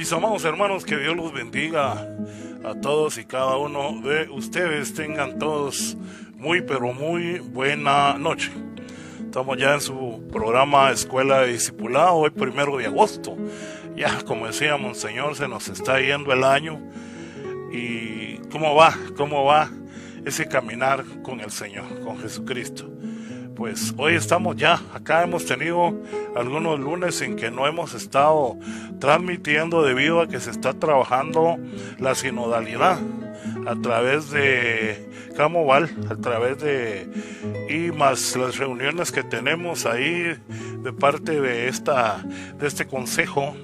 Mis amados hermanos, que Dios los bendiga a todos y cada uno de ustedes. Tengan todos muy pero muy buena noche. Estamos ya en su programa Escuela de Discipulado, hoy 1 de agosto. Ya, como decía Monseñor, se nos está yendo el año. ¿Y cómo va ese caminar con el Señor, con Jesucristo? Pues hoy estamos ya, acá hemos tenido algunos lunes en que no hemos estado transmitiendo debido a que se está trabajando la sinodalidad a través de Camoval, a través de y más las reuniones que tenemos ahí de parte de este consejo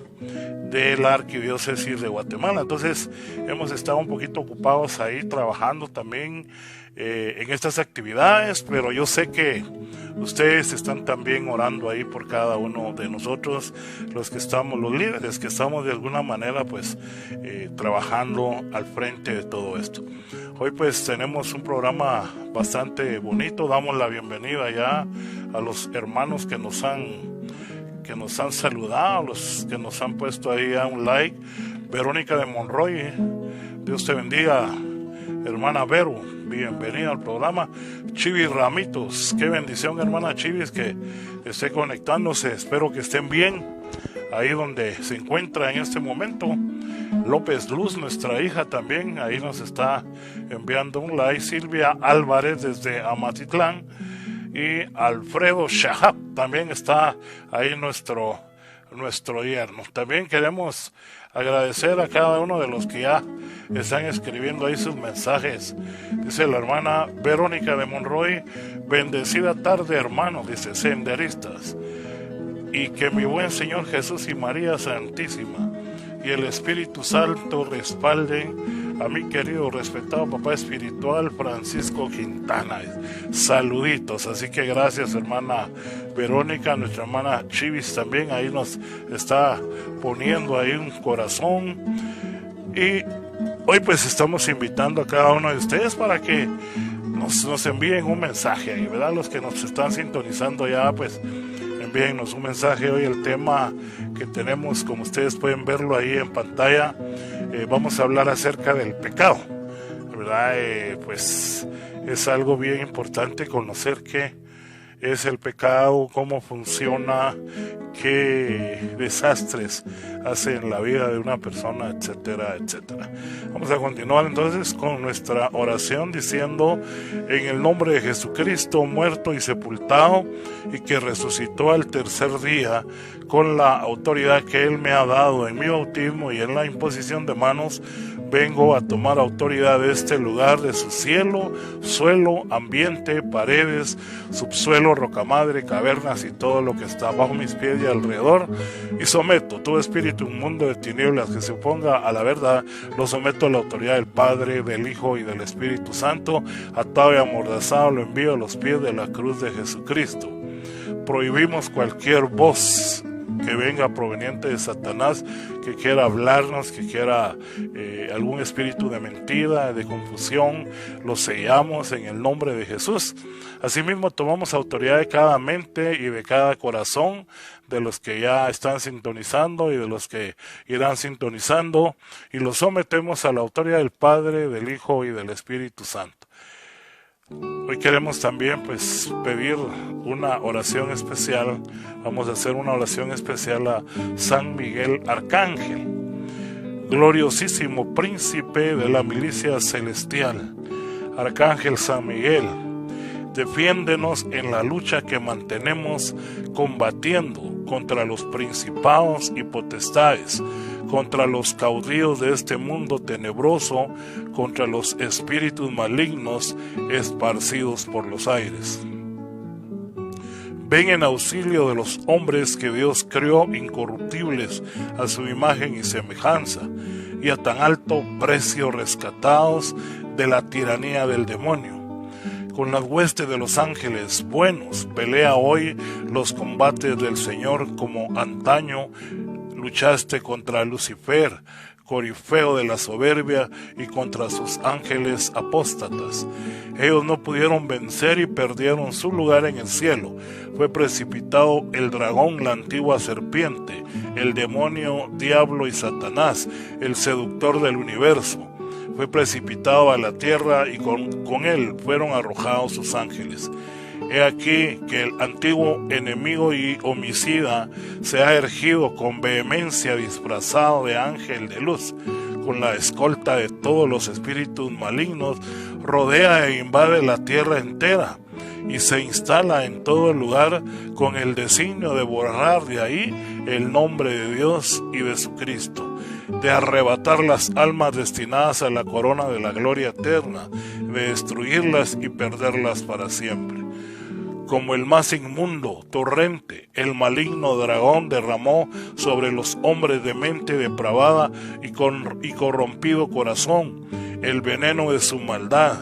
de la Arquidiócesis de Guatemala. Entonces hemos estado un poquito ocupados ahí trabajando también en estas actividades, pero yo sé que ustedes están también orando ahí por cada uno de nosotros, los líderes que estamos de alguna manera pues trabajando al frente de todo esto. Hoy pues tenemos un programa bastante bonito. Damos la bienvenida ya a los hermanos que nos han saludado, los que nos han puesto ahí a un like. Verónica de Monroy, Dios te bendiga, hermana Vero, bienvenida al programa. Chivis Ramitos, qué bendición, hermana Chivis, que esté conectándose. Espero que estén bien ahí donde se encuentra en este momento. López Luz, nuestra hija, también ahí nos está enviando un like. Silvia Álvarez desde Amatitlán. Y Alfredo Shahab también está ahí nuestro yerno. También queremos agradecer a cada uno de los que ya están escribiendo ahí sus mensajes. Dice la hermana Verónica de Monroy: bendecida tarde, hermano, dice, senderistas, y que mi buen Señor Jesús y María Santísima y el Espíritu Santo respalden a mi querido, respetado papá espiritual Francisco Quintana. Saluditos, así que gracias, hermana Verónica. Nuestra hermana Chivis también ahí nos está poniendo ahí un corazón. Y hoy pues estamos invitando a cada uno de ustedes para que nos envíen un mensaje ahí, ¿verdad? Los que nos están sintonizando ya, pues envíennos un mensaje. Hoy el tema que tenemos, como ustedes pueden verlo ahí en pantalla, vamos a hablar acerca del pecado, ¿verdad? Pues es algo bien importante conocer qué es el pecado, cómo funciona, qué desastres hace en la vida de una persona, etcétera, etcétera. Vamos a continuar entonces con nuestra oración diciendo: en el nombre de Jesucristo, muerto y sepultado, y que resucitó al tercer día, con la autoridad que Él me ha dado en mi bautismo y en la imposición de manos, vengo a tomar autoridad de este lugar, de su cielo, suelo, ambiente, paredes, subsuelo, rocamadre, cavernas y todo lo que está bajo mis pies y alrededor, y someto todo espíritu inmundo de tinieblas que se oponga a la verdad. Lo someto a la autoridad del Padre, del Hijo y del Espíritu Santo. Atado y amordazado lo envío a los pies de la cruz de Jesucristo. Prohibimos cualquier voz que venga proveniente de Satanás, que quiera hablarnos, que quiera algún espíritu de mentira, de confusión. Lo sellamos en el nombre de Jesús. Asimismo tomamos autoridad de cada mente y de cada corazón, de los que ya están sintonizando y de los que irán sintonizando, y los sometemos a la autoridad del Padre, del Hijo y del Espíritu Santo. Hoy queremos también pues pedir una oración especial. Vamos a hacer una oración especial a San Miguel Arcángel, gloriosísimo príncipe de la milicia celestial. Arcángel San Miguel, defiéndenos en la lucha que mantenemos combatiendo contra los principados y potestades, contra los caudillos de este mundo tenebroso, contra los espíritus malignos esparcidos por los aires. Ven en auxilio de los hombres que Dios creó incorruptibles a su imagen y semejanza, y a tan alto precio rescatados de la tiranía del demonio. Con las huestes de los ángeles buenos, pelea hoy los combates del Señor, como antaño luchaste contra Lucifer, corifeo de la soberbia y contra sus ángeles apóstatas. Ellos no pudieron vencer y perdieron su lugar en el cielo. Fue precipitado el dragón, la antigua serpiente, el demonio, diablo y Satanás, el seductor del universo. Fue precipitado a la tierra y con él fueron arrojados sus ángeles. He aquí que el antiguo enemigo y homicida se ha erguido con vehemencia disfrazado de ángel de luz, con la escolta de todos los espíritus malignos, rodea e invade la tierra entera y se instala en todo el lugar con el designio de borrar de ahí el nombre de Dios y de su Cristo, de arrebatar las almas destinadas a la corona de la gloria eterna, de destruirlas y perderlas para siempre. Como el más inmundo torrente, el maligno dragón derramó sobre los hombres de mente depravada y corrompido corazón el veneno de su maldad,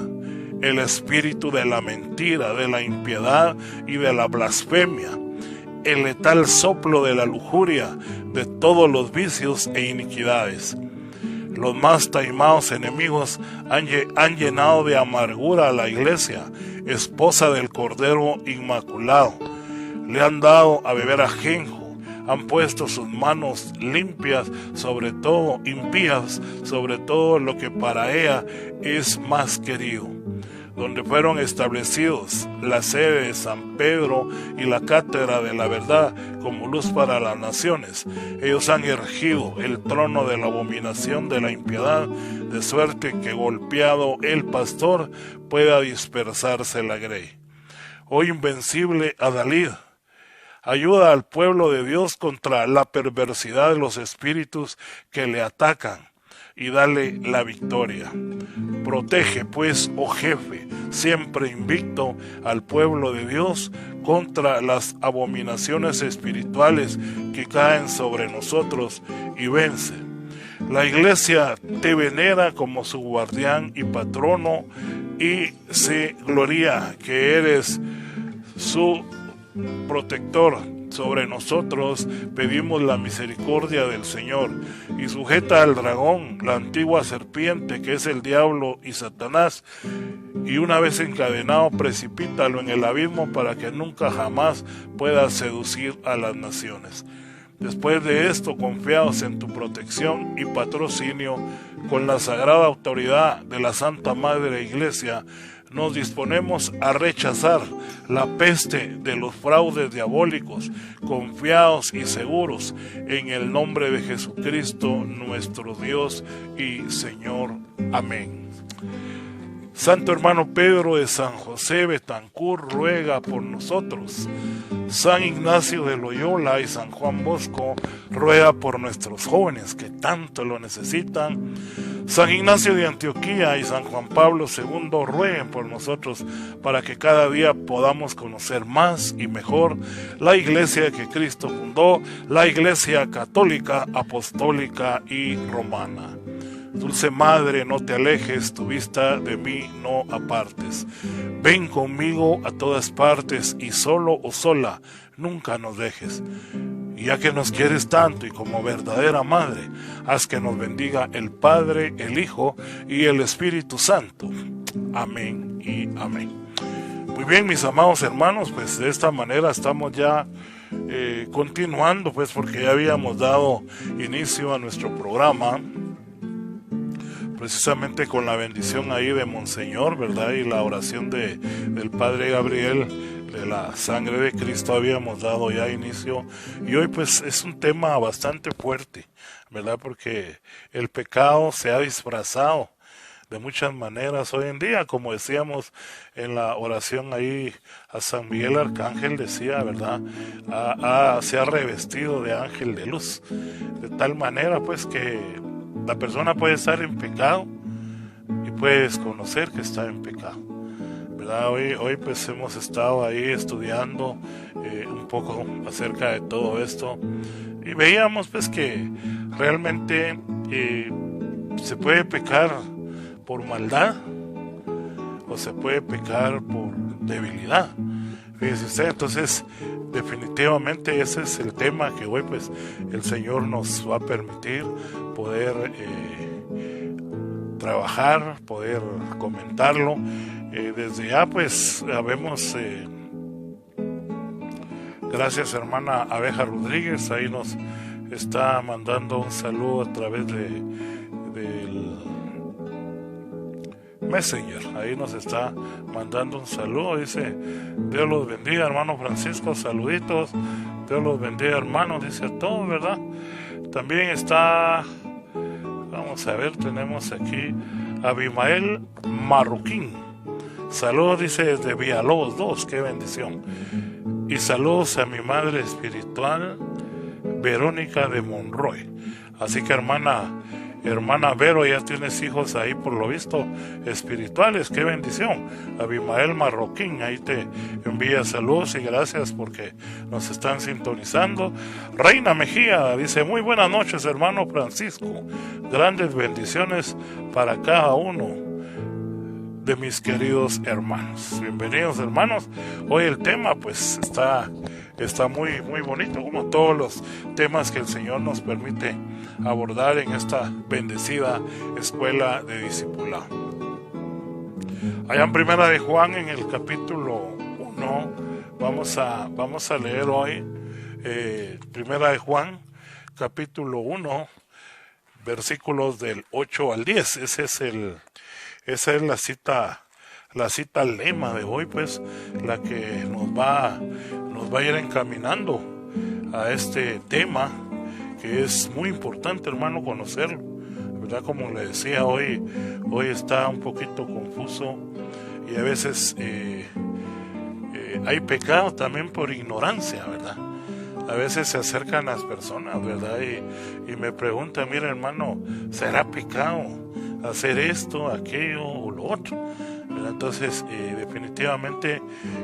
el espíritu de la mentira, de la impiedad y de la blasfemia, el letal soplo de la lujuria, de todos los vicios e iniquidades. Los más taimados enemigos han llenado de amargura a la iglesia, esposa del Cordero Inmaculado. Le han dado a beber ajenjo, han puesto sus manos limpias, sobre todo impías, sobre todo lo que para ella es más querido. Donde fueron establecidos la sede de San Pedro y la cátedra de la verdad como luz para las naciones, ellos han erigido el trono de la abominación de la impiedad, de suerte que golpeado el pastor pueda dispersarse la grey. Oh invencible Adalid, ayuda al pueblo de Dios contra la perversidad de los espíritus que le atacan y dale la victoria. Protege pues, oh jefe, siempre invicto al pueblo de Dios contra las abominaciones espirituales que caen sobre nosotros y vence. La iglesia te venera como su guardián y patrono y se gloria que eres su protector. Sobre nosotros pedimos la misericordia del Señor y sujeta al dragón, la antigua serpiente que es el diablo y Satanás, y una vez encadenado precipítalo en el abismo para que nunca jamás pueda seducir a las naciones. Después de esto, confiados en tu protección y patrocinio, con la sagrada autoridad de la Santa Madre Iglesia, nos disponemos a rechazar la peste de los fraudes diabólicos, confiados y seguros en el nombre de Jesucristo, nuestro Dios y Señor. Amén. Santo hermano Pedro de San José Betancur ruega por nosotros. San Ignacio de Loyola y San Juan Bosco ruega por nuestros jóvenes que tanto lo necesitan. San Ignacio de Antioquía y San Juan Pablo II rueguen por nosotros para que cada día podamos conocer más y mejor la iglesia que Cristo fundó, la iglesia católica, apostólica y romana. Dulce Madre, no te alejes, tu vista de mí no apartes. Ven conmigo a todas partes y solo o sola nunca nos dejes. Y ya que nos quieres tanto y como verdadera Madre, haz que nos bendiga el Padre, el Hijo y el Espíritu Santo. Amén y amén. Muy bien, mis amados hermanos, pues de esta manera estamos ya continuando, pues porque ya habíamos dado inicio a nuestro programa, precisamente con la bendición ahí de Monseñor, ¿verdad? Y la oración del Padre Gabriel, de la sangre de Cristo, habíamos dado ya inicio. Y hoy pues es un tema bastante fuerte, ¿verdad? Porque el pecado se ha disfrazado de muchas maneras hoy en día, como decíamos en la oración ahí a San Miguel Arcángel, decía, ¿verdad? Se ha revestido de ángel de luz, de tal manera pues que la persona puede estar en pecado y puede desconocer que está en pecado, ¿verdad? Hoy pues hemos estado ahí estudiando un poco acerca de todo esto y veíamos pues que realmente se puede pecar por maldad o se puede pecar por debilidad. Fíjese usted, entonces definitivamente ese es el tema que hoy pues el Señor nos va a permitir poder trabajar, poder comentarlo. Desde ya pues habemos gracias hermana Abeja Rodríguez, ahí nos está mandando un saludo a través del Messenger, ahí nos está mandando un saludo, dice: Dios los bendiga hermano Francisco, saluditos, Dios los bendiga hermano, dice a todos, ¿verdad? También está, vamos a ver, tenemos aquí Abimael Marroquín, saludos, dice desde Villalobos 2, qué bendición, y saludos a mi madre espiritual Verónica de Monroy. Así que hermana Vero, ya tienes hijos ahí por lo visto espirituales, qué bendición. Abimael Marroquín ahí te envía saludos y gracias porque nos están sintonizando. Reina Mejía dice: muy buenas noches hermano Francisco, grandes bendiciones para cada uno de mis queridos hermanos. Bienvenidos hermanos. Hoy el tema pues está muy bonito, como todos los temas que el Señor nos permite abordar en esta bendecida escuela de discipulado. Allá en Primera de Juan, en el capítulo 1, vamos a leer hoy Primera de Juan, capítulo 1, versículos del 8 al 10. Esa es la cita lema de hoy, pues, la que nos va a ir encaminando a este tema que es muy importante, hermano, conocerlo, ¿verdad? Como le decía, hoy está un poquito confuso y a veces hay pecado también por ignorancia, ¿verdad? A veces se acercan las personas, ¿verdad? Y me preguntan: mira hermano, ¿será pecado hacer esto, aquello o lo otro? ¿Verdad? Entonces definitivamente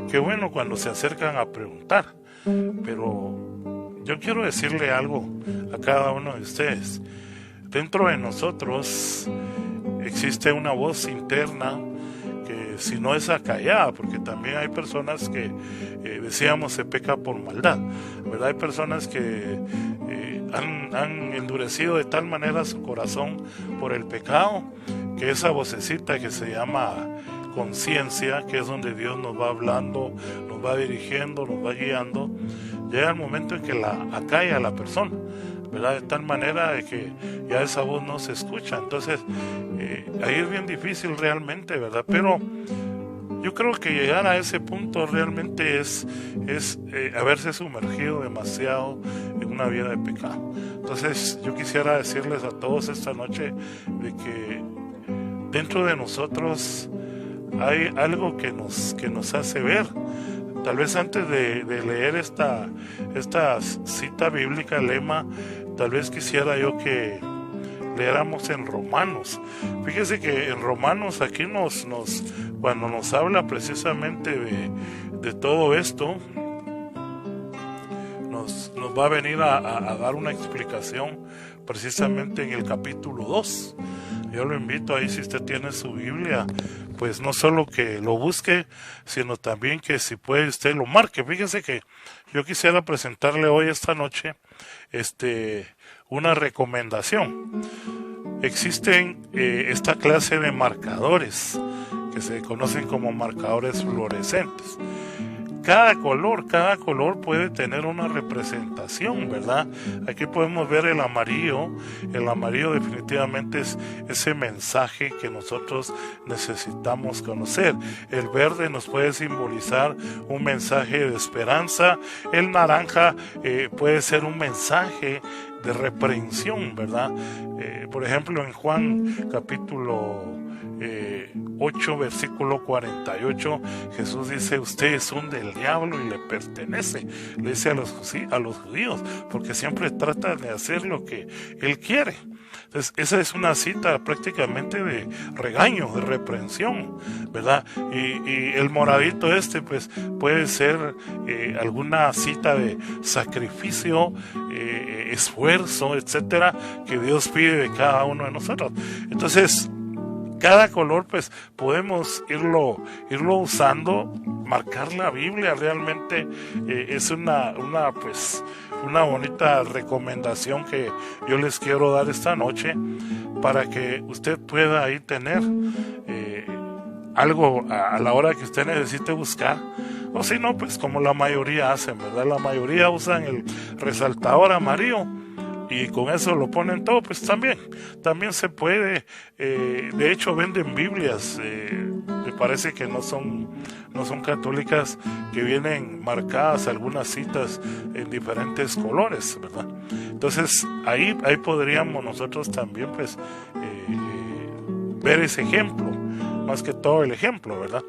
qué bueno cuando se acercan a preguntar, pero yo quiero decirle algo a cada uno de ustedes. Dentro de nosotros existe una voz interna que, si no es acallada, porque también hay personas que decíamos se peca por maldad, ¿verdad? Hay personas que han endurecido de tal manera su corazón por el pecado, que esa vocecita que se llama conciencia, que es donde Dios nos va hablando, nos va dirigiendo, nos va guiando, llega el momento en que la acalla a la persona, ¿verdad? De tal manera de que ya esa voz no se escucha. Entonces ahí es bien difícil realmente, ¿verdad? Pero yo creo que llegar a ese punto realmente es haberse sumergido demasiado en una vida de pecado. Entonces yo quisiera decirles a todos esta noche de que dentro de nosotros hay algo que nos hace ver. Tal vez antes de leer esta cita bíblica, lema, tal vez quisiera yo que leéramos en Romanos. Fíjese que en Romanos aquí cuando nos habla precisamente de todo esto, nos va a venir a dar una explicación precisamente en el capítulo 2. Yo lo invito ahí, si usted tiene su Biblia, pues no solo que lo busque, sino también que si puede usted lo marque. Fíjese que yo quisiera presentarle hoy, esta noche, una recomendación. Existen esta clase de marcadores que se conocen como marcadores fluorescentes. Cada color puede tener una representación, ¿verdad? Aquí podemos ver el amarillo. El amarillo definitivamente es ese mensaje que nosotros necesitamos conocer. El verde nos puede simbolizar un mensaje de esperanza. El naranja puede ser un mensaje de reprensión, ¿verdad? Por ejemplo, en Juan capítulo 8, versículo 48, Jesús dice: ustedes son del diablo y le pertenece. Le dice a los judíos, porque siempre tratan de hacer lo que él quiere. Entonces, esa es una cita prácticamente de regaño, de reprensión, ¿verdad? Y el moradito pues puede ser alguna cita de sacrificio, esfuerzo, etcétera, que Dios pide de cada uno de nosotros. Entonces, cada color pues podemos irlo usando, marcar la Biblia. Realmente es una una bonita recomendación que yo les quiero dar esta noche para que usted pueda ahí tener algo a la hora que usted necesite buscar, o si no, pues como la mayoría hacen, ¿verdad? La mayoría usan el resaltador amarillo y con eso lo ponen todo. Pues también se puede. De hecho venden Biblias, me parece que no son católicas, que vienen marcadas algunas citas en diferentes colores, ¿verdad? Entonces ahí podríamos nosotros también pues ver ese ejemplo, más que todo el ejemplo, ¿verdad?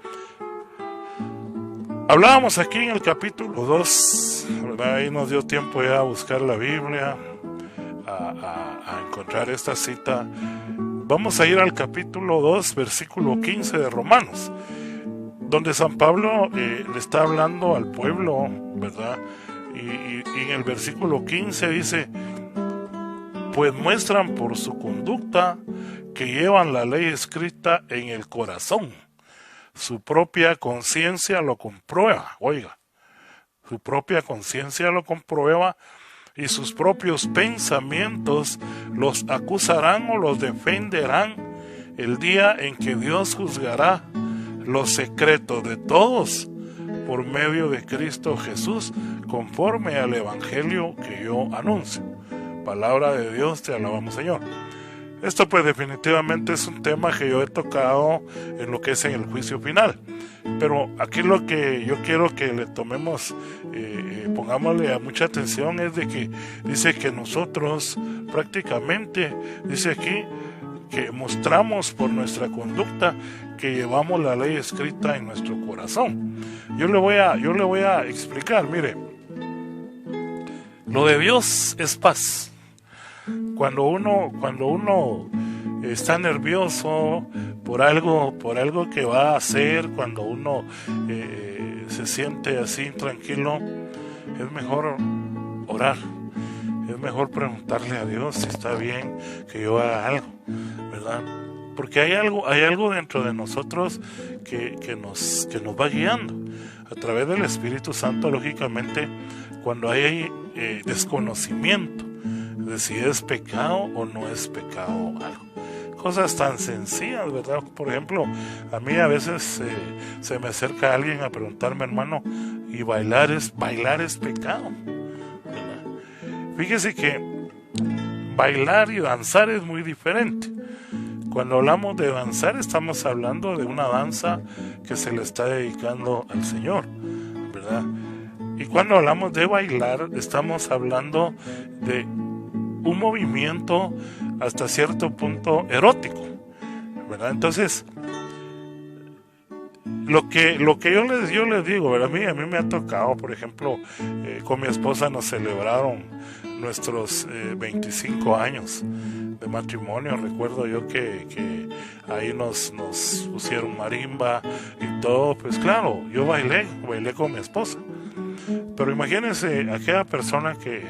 Hablábamos aquí en el capítulo 2, ¿verdad? Ahí nos dio tiempo ya a buscar la Biblia, a encontrar esta cita. Vamos a ir al capítulo 2, versículo 15 de Romanos, donde San Pablo le está hablando al pueblo, ¿verdad? Y en el versículo 15 dice: pues muestran por su conducta que llevan la ley escrita en el corazón. Su propia conciencia lo comprueba, oiga, su propia conciencia lo comprueba, y sus propios pensamientos los acusarán o los defenderán el día en que Dios juzgará los secretos de todos por medio de Cristo Jesús, conforme al evangelio que yo anuncio. Palabra de Dios, te alabamos, Señor. Esto pues definitivamente es un tema que yo he tocado en lo que es en el juicio final, pero aquí lo que yo quiero que le tomemos, pongámosle mucha atención, es de que dice que nosotros prácticamente, dice aquí, que mostramos por nuestra conducta que llevamos la ley escrita en nuestro corazón. Yo le voy a explicar, mire, lo de Dios es paz. Cuando uno está nervioso por algo que va a hacer, cuando uno se siente así tranquilo, es mejor orar, es mejor preguntarle a Dios si está bien que yo haga algo, ¿verdad? Porque hay algo dentro de nosotros que nos va guiando a través del Espíritu Santo, lógicamente, cuando hay desconocimiento de si es pecado o no es pecado algo. Cosas tan sencillas, ¿verdad? Por ejemplo, a mí a veces se me acerca alguien a preguntarme: hermano, ¿y bailar es pecado? ¿Verdad? Fíjese que bailar y danzar es muy diferente. Cuando hablamos de danzar, estamos hablando de una danza que se le está dedicando al Señor, ¿verdad? Y cuando hablamos de bailar, estamos hablando de un movimiento hasta cierto punto erótico, ¿verdad? Entonces, lo que yo les digo, ¿verdad? A mí me ha tocado, por ejemplo, con mi esposa nos celebraron nuestros 25 años de matrimonio. Recuerdo yo que ahí nos pusieron marimba y todo. Pues claro, yo bailé con mi esposa, pero imagínense aquella persona que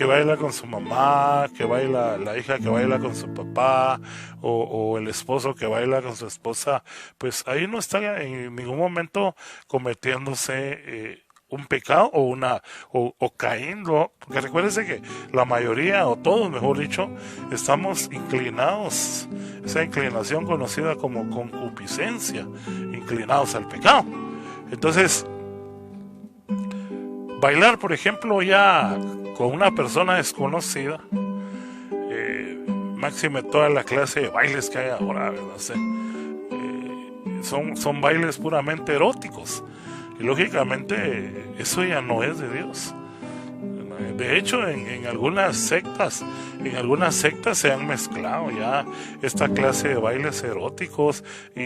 baila con su mamá, que baila la hija que baila con su papá, o el esposo que baila con su esposa. Pues ahí no está en ningún momento cometiéndose un pecado o cayendo, porque recuérdense que la mayoría, o todos mejor dicho, estamos inclinados, esa inclinación conocida como concupiscencia, inclinados al pecado. Entonces, bailar, por ejemplo, ya con una persona desconocida, máxime toda la clase de bailes que hay ahora, ¿verdad? Son bailes puramente eróticos, y lógicamente eso ya no es de Dios. De hecho, en algunas sectas se han mezclado ya esta clase de bailes eróticos, y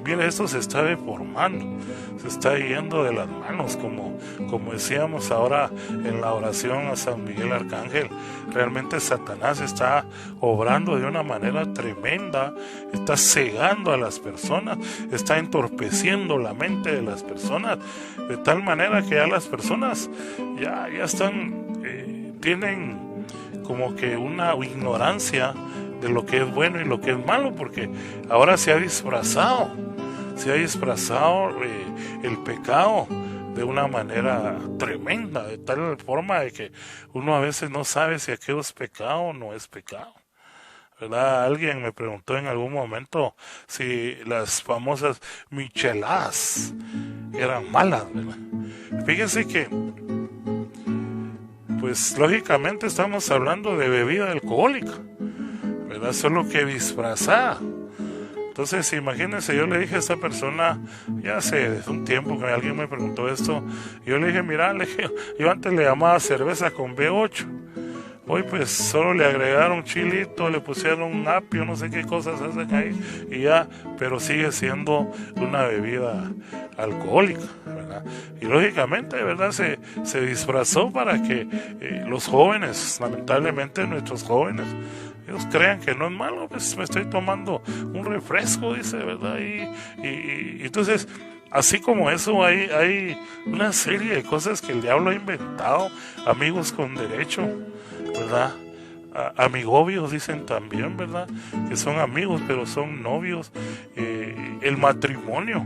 mire, esto se está deformando, se está yendo de las manos, como decíamos ahora en la oración a San Miguel Arcángel. Realmente Satanás está obrando de una manera tremenda, está cegando a las personas, está entorpeciendo la mente de las personas, de tal manera que ya las personas ya están, tienen como que una ignorancia de lo que es bueno y lo que es malo, porque ahora se ha disfrazado el pecado de una manera tremenda, de tal forma de que uno a veces no sabe si aquello es pecado o no es pecado, ¿verdad? Alguien me preguntó en algún momento si las famosas micheladas eran malas, ¿verdad? Fíjense que, pues lógicamente estamos hablando de bebida alcohólica, ¿verdad? Solo que disfrazada. Entonces, imagínense, yo le dije a esta persona, ya hace un tiempo que alguien me preguntó esto, yo le dije, mira, yo antes le llamaba cerveza con B8, hoy pues solo le agregaron chilito, le pusieron un apio, no sé qué cosas hacen ahí, y ya, pero sigue siendo una bebida alcohólica, ¿verdad? Y lógicamente, ¿verdad? Se disfrazó para que los jóvenes, lamentablemente nuestros jóvenes, ellos crean que no es malo, pues me estoy tomando un refresco, dice, ¿verdad? Y entonces, así como eso, hay una serie de cosas que el diablo ha inventado, amigos con derecho, ¿verdad? Amigobios dicen también, ¿verdad? Que son amigos, pero son novios. El matrimonio,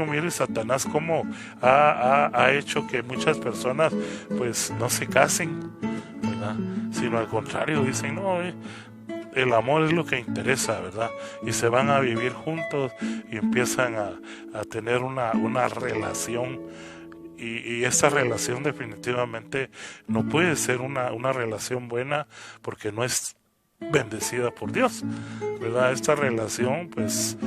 mire Satanás cómo ha hecho que muchas personas pues no se casen, ¿verdad? Sino al contrario, dicen, no, el amor es lo que interesa, ¿verdad? Y se van a vivir juntos y empiezan a tener una relación. Y esa relación definitivamente no puede ser una relación buena porque no es bendecida por Dios, ¿verdad? Esta relación pues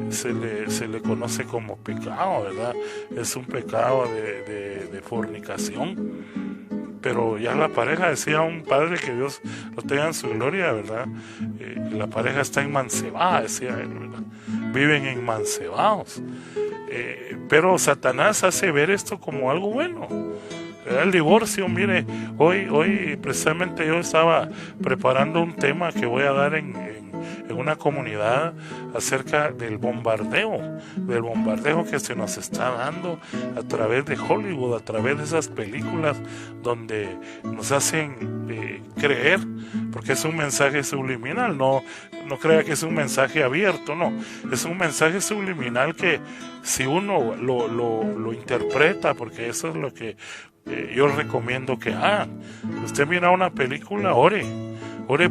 se le conoce como pecado, ¿verdad? Es un pecado de fornicación. Pero ya la pareja, decía un padre, que Dios lo tenga en su gloria, ¿verdad? La pareja está enmancebada, decía él, ¿verdad? Viven enmancebados. Pero Satanás hace ver esto como algo bueno. El divorcio, mire, hoy precisamente yo estaba preparando un tema que voy a dar en una comunidad acerca del bombardeo que se nos está dando a través de Hollywood, a través de esas películas donde nos hacen creer, porque es un mensaje subliminal, no crea que es un mensaje abierto, no, es un mensaje subliminal que si uno lo interpreta, porque eso es lo que yo recomiendo que hagan. Usted mira una película, ore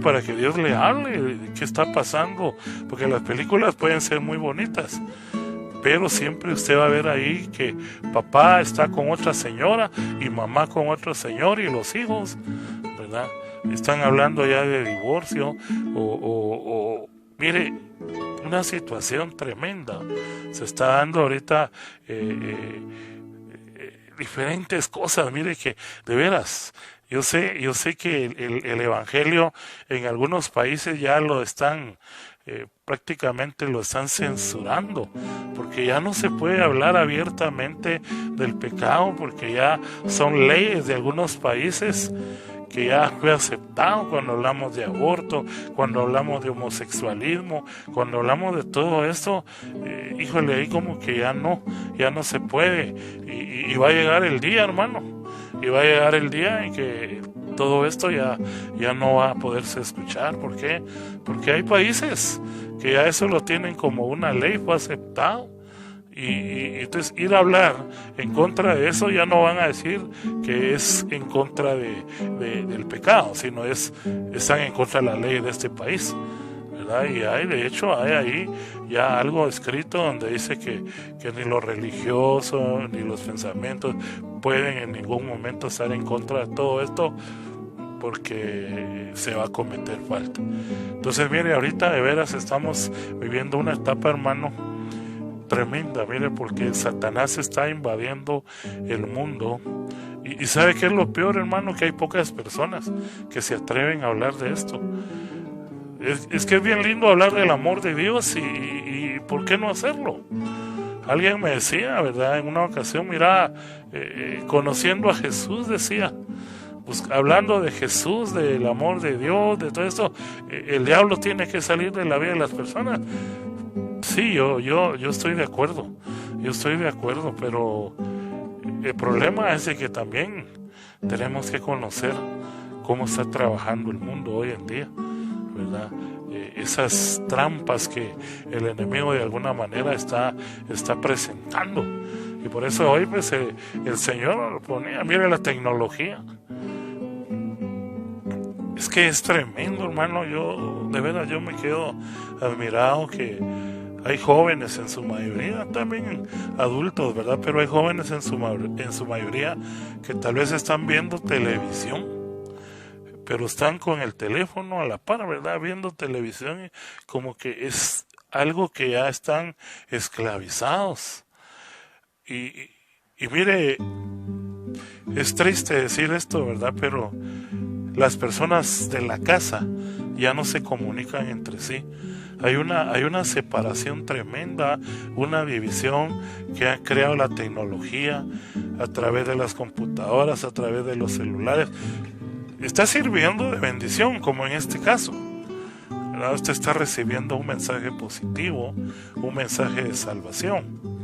para que Dios le hable de qué está pasando, porque las películas pueden ser muy bonitas, pero siempre usted va a ver ahí que papá está con otra señora y mamá con otro señor y los hijos, ¿verdad? Están hablando ya de divorcio o mire, una situación tremenda se está dando ahorita. Diferentes cosas, mire que de veras, yo sé que el evangelio en algunos países ya lo están prácticamente lo están censurando, porque ya no se puede hablar abiertamente del pecado, porque ya son leyes de algunos países que ya fue aceptado cuando hablamos de aborto, cuando hablamos de homosexualismo, cuando hablamos de todo esto, híjole, ahí como que ya no se puede, y va a llegar el día, hermano, y va a llegar el día en que todo esto ya no va a poderse escuchar. ¿Por qué? Porque hay países que ya eso lo tienen como una ley, fue aceptado. Y entonces ir a hablar en contra de eso, ya no van a decir que es en contra del pecado, sino están en contra de la ley de este país, ¿verdad? Y de hecho hay ahí ya algo escrito donde dice que ni lo religioso ni los pensamientos pueden en ningún momento estar en contra de todo esto, porque se va a cometer falta. Entonces mire, ahorita de veras estamos viviendo una etapa, hermano, tremenda, mire, porque Satanás está invadiendo el mundo y ¿sabe qué es lo peor, hermano? Que hay pocas personas que se atreven a hablar de esto. Es que es bien lindo hablar del amor de Dios y ¿por qué no hacerlo? Alguien me decía, ¿verdad? En una ocasión, mira, conociendo a Jesús, decía, hablando de Jesús, del amor de Dios, de todo esto, el diablo tiene que salir de la vida de las personas. Sí, yo estoy de acuerdo, pero el problema es de que también tenemos que conocer cómo está trabajando el mundo hoy en día, ¿verdad? Esas trampas que el enemigo de alguna manera está presentando. Y por eso hoy pues el Señor lo ponía, mire la tecnología. Es que es tremendo, hermano. Yo, de verdad, yo me quedo admirado que hay jóvenes en su mayoría, también adultos, ¿verdad? Pero hay jóvenes en su mayoría que tal vez están viendo televisión, pero están con el teléfono a la par, ¿verdad? Viendo televisión, como que es algo que ya están esclavizados. Y mire, es triste decir esto, ¿verdad? Pero las personas de la casa ya no se comunican entre sí. Hay una separación tremenda, una división que ha creado la tecnología a través de las computadoras, a través de los celulares. Está sirviendo de bendición, como en este caso, ¿verdad? Usted está recibiendo un mensaje positivo, un mensaje de salvación,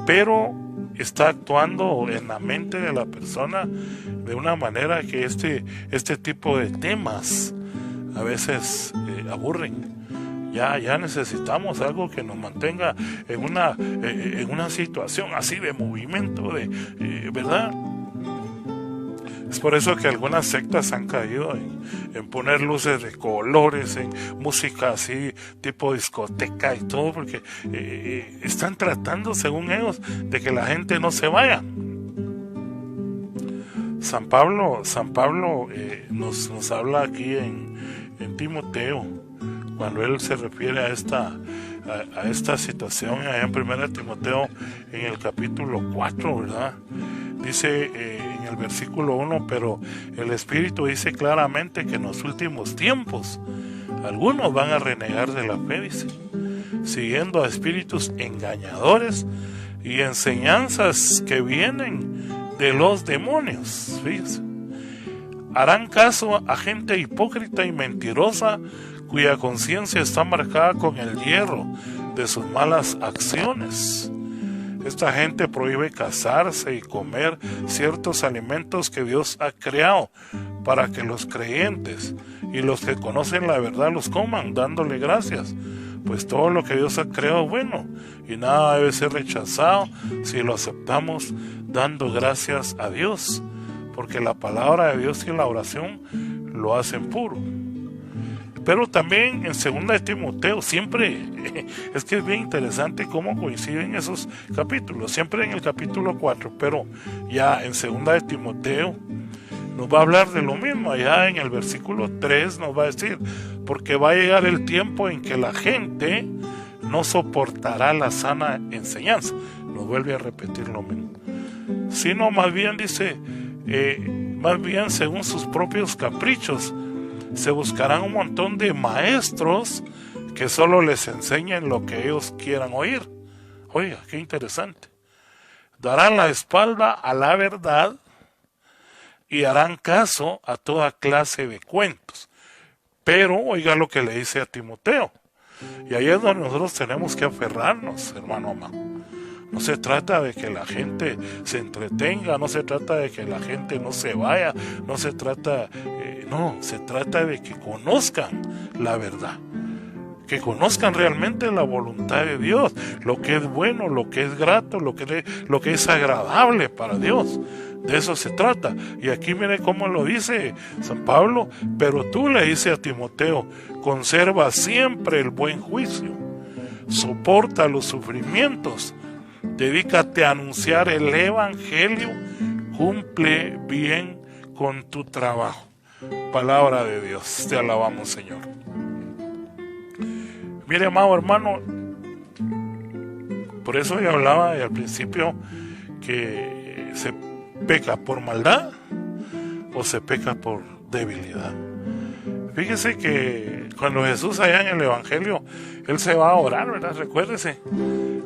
pero está actuando en la mente de la persona de una manera que este tipo de temas a veces aburren. Ya necesitamos algo que nos mantenga en una situación así de movimiento, ¿verdad? Es por eso que algunas sectas han caído en poner luces de colores, en música así, tipo discoteca y todo, porque están tratando, según ellos, de que la gente no se vaya. San Pablo nos habla aquí en Timoteo, cuando él se refiere a esta situación, allá en 1 Timoteo, en el capítulo 4, ¿verdad? Dice en el versículo 1, pero el Espíritu dice claramente que en los últimos tiempos algunos van a renegar de la fe, dice, siguiendo a espíritus engañadores y enseñanzas que vienen de los demonios. Fíjense. Harán caso a gente hipócrita y mentirosa cuya conciencia está marcada con el hierro de sus malas acciones. Esta gente prohíbe casarse y comer ciertos alimentos que Dios ha creado para que los creyentes y los que conocen la verdad los coman, dándole gracias. Pues todo lo que Dios ha creado es bueno y nada debe ser rechazado si lo aceptamos dando gracias a Dios, porque la palabra de Dios y la oración lo hacen puro. Pero también en 2 de Timoteo, siempre, es que es bien interesante cómo coinciden esos capítulos, siempre en el capítulo 4, pero ya en 2 de Timoteo nos va a hablar de lo mismo. Allá en el versículo 3 nos va a decir, porque va a llegar el tiempo en que la gente no soportará la sana enseñanza. Nos vuelve a repetir lo mismo. Sino más bien dice, más bien según sus propios caprichos, se buscarán un montón de maestros que solo les enseñen lo que ellos quieran oír. Oiga, qué interesante. Darán la espalda a la verdad y harán caso a toda clase de cuentos. Pero oiga lo que le dice a Timoteo. Y ahí es donde nosotros tenemos que aferrarnos, hermano amado. No se trata de que la gente se entretenga, no se trata de que la gente no se vaya, no se trata, se trata de que conozcan la verdad, que conozcan realmente la voluntad de Dios, lo que es bueno, lo que es grato, lo que es agradable para Dios. De eso se trata. Y aquí mire cómo lo dice San Pablo, pero tú, le dice a Timoteo, conserva siempre el buen juicio, soporta los sufrimientos, dedícate a anunciar el evangelio, cumple bien con tu trabajo. Palabra de Dios, te alabamos, Señor. Mire, amado hermano, por eso yo hablaba al principio que se peca por maldad o se peca por debilidad. Fíjese que cuando Jesús allá en el evangelio, él se va a orar, ¿verdad? Recuérdese,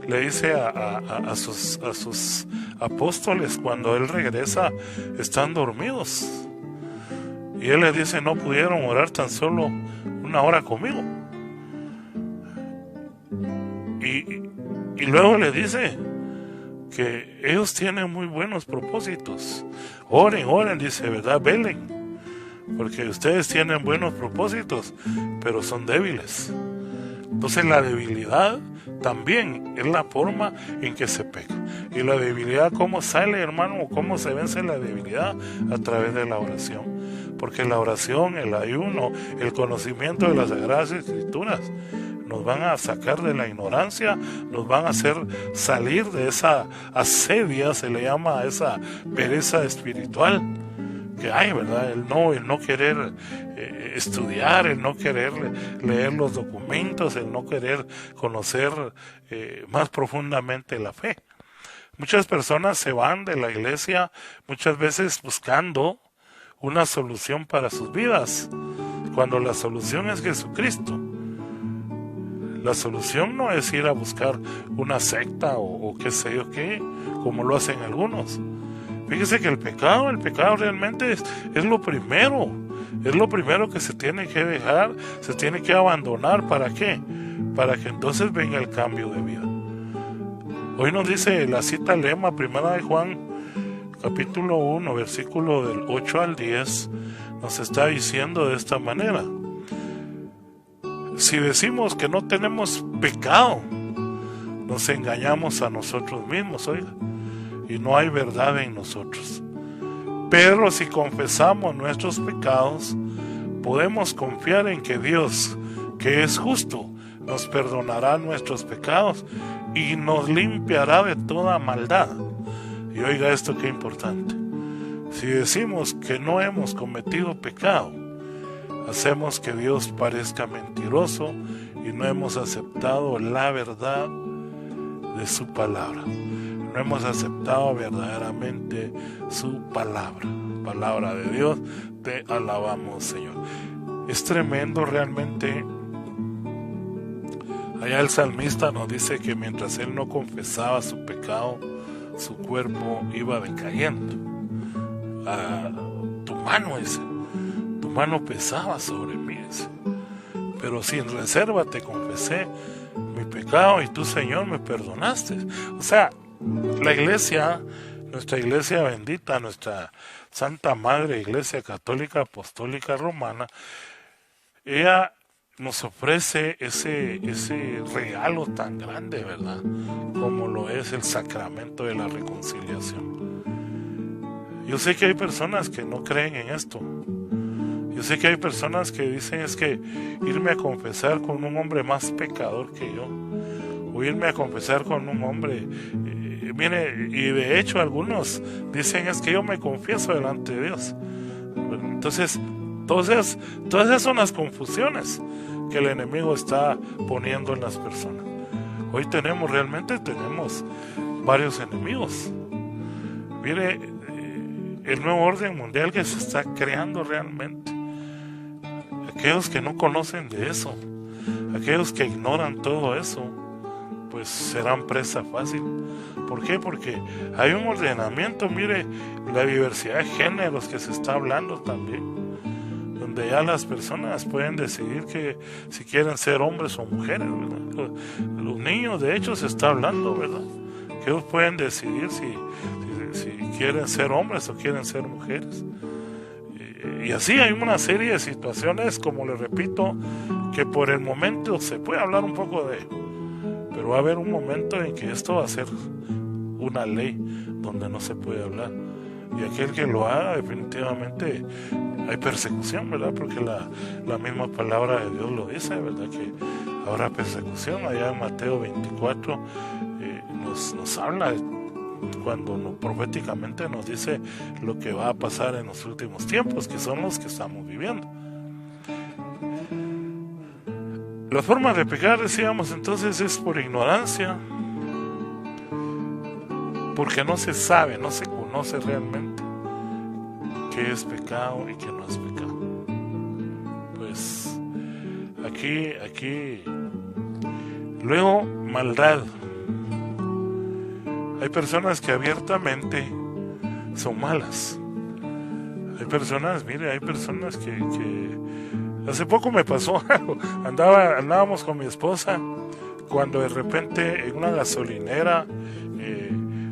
le dice a sus apóstoles, cuando él regresa, están dormidos, y él les dice, no pudieron orar tan solo una hora conmigo. Y luego le dice que ellos tienen muy buenos propósitos. Oren, dice, ¿verdad? Velen, porque ustedes tienen buenos propósitos, pero son débiles. Entonces la debilidad también es la forma en que se peca. Y la debilidad, ¿cómo sale, hermano? ¿Cómo se vence la debilidad? A través de la oración. Porque la oración, el ayuno, el conocimiento de las Sagradas Escrituras nos van a sacar de la ignorancia, nos van a hacer salir de esa asedia, se le llama a esa pereza espiritual que hay, ¿verdad? El no querer estudiar, el no querer leer los documentos, el no querer conocer más profundamente la fe. Muchas personas se van de la iglesia muchas veces buscando una solución para sus vidas, cuando la solución es Jesucristo. La solución no es ir a buscar una secta o qué sé yo qué, como lo hacen algunos. Fíjese que el pecado realmente es lo primero. Es lo primero que se tiene que dejar, se tiene que abandonar. ¿Para qué? Para que entonces venga el cambio de vida. Hoy nos dice la cita lema, 1 de Juan, capítulo 1, versículo del 8 al 10, nos está diciendo de esta manera: si decimos que no tenemos pecado, nos engañamos a nosotros mismos, oiga, y no hay verdad en nosotros. Pero si confesamos nuestros pecados, podemos confiar en que Dios, que es justo, nos perdonará nuestros pecados y nos limpiará de toda maldad. Y oiga esto, qué importante: si decimos que no hemos cometido pecado, hacemos que Dios parezca mentiroso y no hemos aceptado la verdad de su palabra. No hemos aceptado verdaderamente su palabra. Palabra de Dios, te alabamos, Señor. Es tremendo realmente. Allá el salmista nos dice que mientras él no confesaba su pecado, su cuerpo iba decayendo. Tu mano, dice, tu mano pesaba sobre mí, dice. Pero sin reserva te confesé mi pecado y tú, Señor, me perdonaste. O sea, la iglesia, nuestra iglesia bendita, nuestra Santa Madre Iglesia Católica Apostólica Romana, ella nos ofrece ese regalo tan grande, ¿verdad? Como lo es el sacramento de la reconciliación. Yo sé que hay personas que no creen en esto. Yo sé que hay personas que dicen es que irme a confesar con un hombre más pecador que yo, o irme a confesar con un hombre, mire, y de hecho algunos dicen es que yo me confieso delante de Dios. Entonces, todas esas son las confusiones que el enemigo está poniendo en las personas. Hoy realmente tenemos varios enemigos. Mire, el nuevo orden mundial que se está creando realmente. Aquellos que no conocen de eso, aquellos que ignoran todo eso, pues serán presa fácil. ¿Por qué? Porque hay un ordenamiento, mire, la diversidad de géneros que se está hablando también, donde ya las personas pueden decidir que si quieren ser hombres o mujeres, ¿verdad? Los niños, de hecho, se está hablando, ¿verdad? Que ellos pueden decidir si quieren ser hombres o quieren ser mujeres. Y así hay una serie de situaciones, como les repito, que por el momento se puede hablar un poco de, pero va a haber un momento en que esto va a ser una ley donde no se puede hablar. Y aquel que lo haga, definitivamente hay persecución, ¿verdad? Porque la misma palabra de Dios lo dice, ¿verdad? Que habrá persecución. Allá en Mateo 24 nos habla cuando proféticamente nos dice lo que va a pasar en los últimos tiempos, que son los que estamos viviendo. La forma de pecar, decíamos entonces, es por ignorancia, porque no se sabe, no se conoce realmente qué es pecado y qué no es pecado. Pues aquí luego, maldad. Hay personas que abiertamente son malas. Hay personas que hace poco me pasó, andábamos con mi esposa, cuando de repente en una gasolinera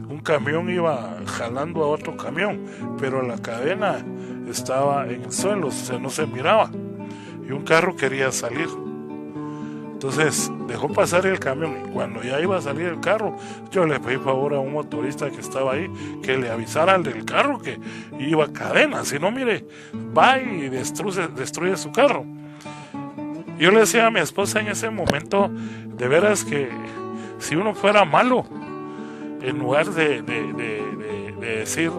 un camión iba jalando a otro camión, pero la cadena estaba en el suelo, o sea, no se miraba, y un carro quería salir. Entonces dejó pasar el camión y cuando ya iba a salir el carro, yo le pedí favor a un motorista que estaba ahí que le avisara al del carro que iba a cadena, si no, mire, va y destruye su carro. Yo le decía a mi esposa en ese momento, de veras que si uno fuera malo, en lugar de decir,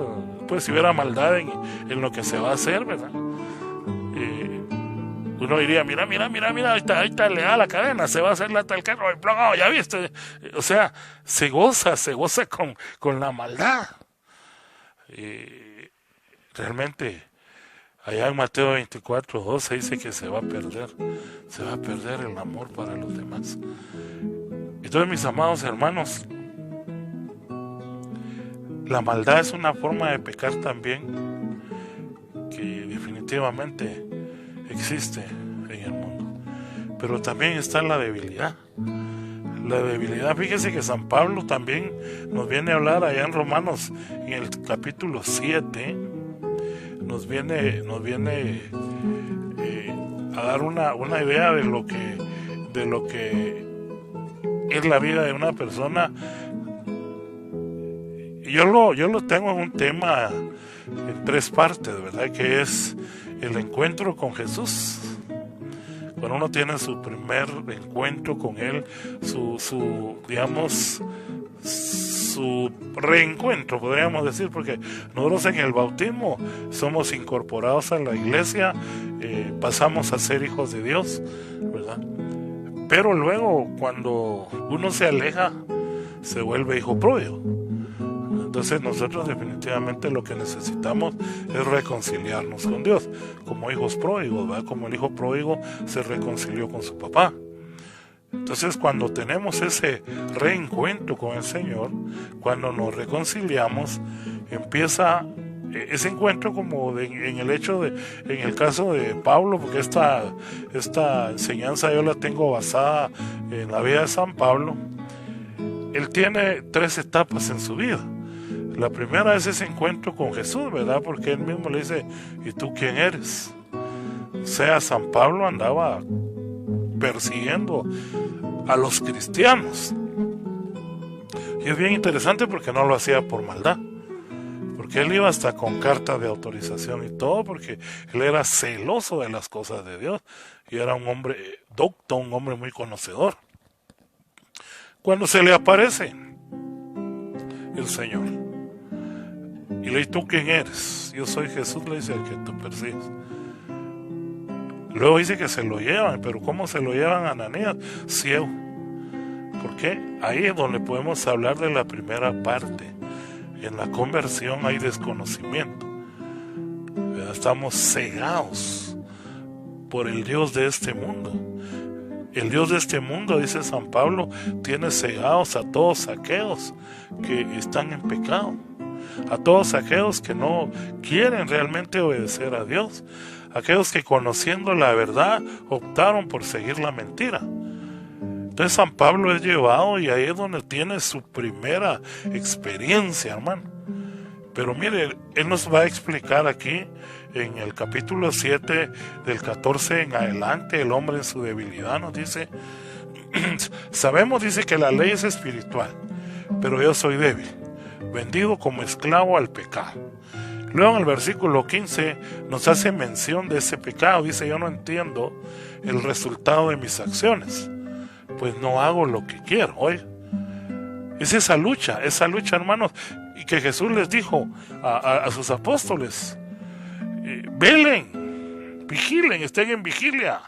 pues si hubiera maldad en lo que se va a hacer, ¿verdad? Uno diría, mira, ahí está, le da la cadena, se va a hacer la tal carro, oh, ya viste. O sea, se goza con la maldad. Realmente, allá en Mateo 24:12 dice que se va a perder el amor para los demás. Entonces, mis amados hermanos, la maldad es una forma de pecar también que definitivamente existe en el mundo, pero también está la debilidad. Fíjese que San Pablo también nos viene a hablar allá en Romanos, en el capítulo 7, nos viene a dar una idea de lo que es la vida de una persona. Yo lo tengo en un tema en 3 partes, ¿verdad? Que es el encuentro con Jesús. Cuando uno tiene su primer encuentro con Él, su reencuentro, podríamos decir, porque nosotros en el bautismo somos incorporados a la iglesia, pasamos a ser hijos de Dios, ¿verdad? Pero luego, cuando uno se aleja, se vuelve hijo pródigo. Entonces nosotros definitivamente lo que necesitamos es reconciliarnos con Dios, como hijos pródigos, ¿verdad? Como el hijo pródigo se reconcilió con su papá. Entonces cuando tenemos ese reencuentro con el Señor, cuando nos reconciliamos, empieza ese encuentro como en el caso de Pablo, porque esta enseñanza yo la tengo basada en la vida de San Pablo. Él tiene 3 etapas en su vida. La primera es ese encuentro con Jesús, ¿verdad? Porque él mismo le dice, ¿y tú quién eres? O sea, San Pablo andaba persiguiendo a los cristianos. Y es bien interesante porque no lo hacía por maldad. Porque él iba hasta con carta de autorización y todo, porque él era celoso de las cosas de Dios. Y era un hombre docto, un hombre muy conocedor. Cuando se le aparece el Señor y le dice, ¿tú quién eres? Yo soy Jesús, le dice, al que tú persigues. Luego dice que se lo llevan, pero ¿cómo se lo llevan a Ananías? Ciego. ¿Por qué? Ahí es donde podemos hablar de la primera parte. En la conversión hay desconocimiento. Estamos cegados por el Dios de este mundo. El Dios de este mundo, dice San Pablo, tiene cegados a todos aquellos que están en pecado, a todos aquellos que no quieren realmente obedecer a Dios, aquellos que conociendo la verdad optaron por seguir la mentira. Entonces San Pablo es llevado y ahí es donde tiene su primera experiencia, hermano. Pero mire, él nos va a explicar aquí en el capítulo 7 del 14 en adelante, el hombre en su debilidad nos dice, sabemos, dice, que la ley es espiritual, pero yo soy débil, vendido como esclavo al pecado. Luego en el versículo 15 nos hace mención de ese pecado, dice, yo no entiendo el resultado de mis acciones, pues no hago lo que quiero. Oye, es esa lucha, hermanos, y que Jesús les dijo a sus apóstoles, velen, vigilen, estén en vigilia,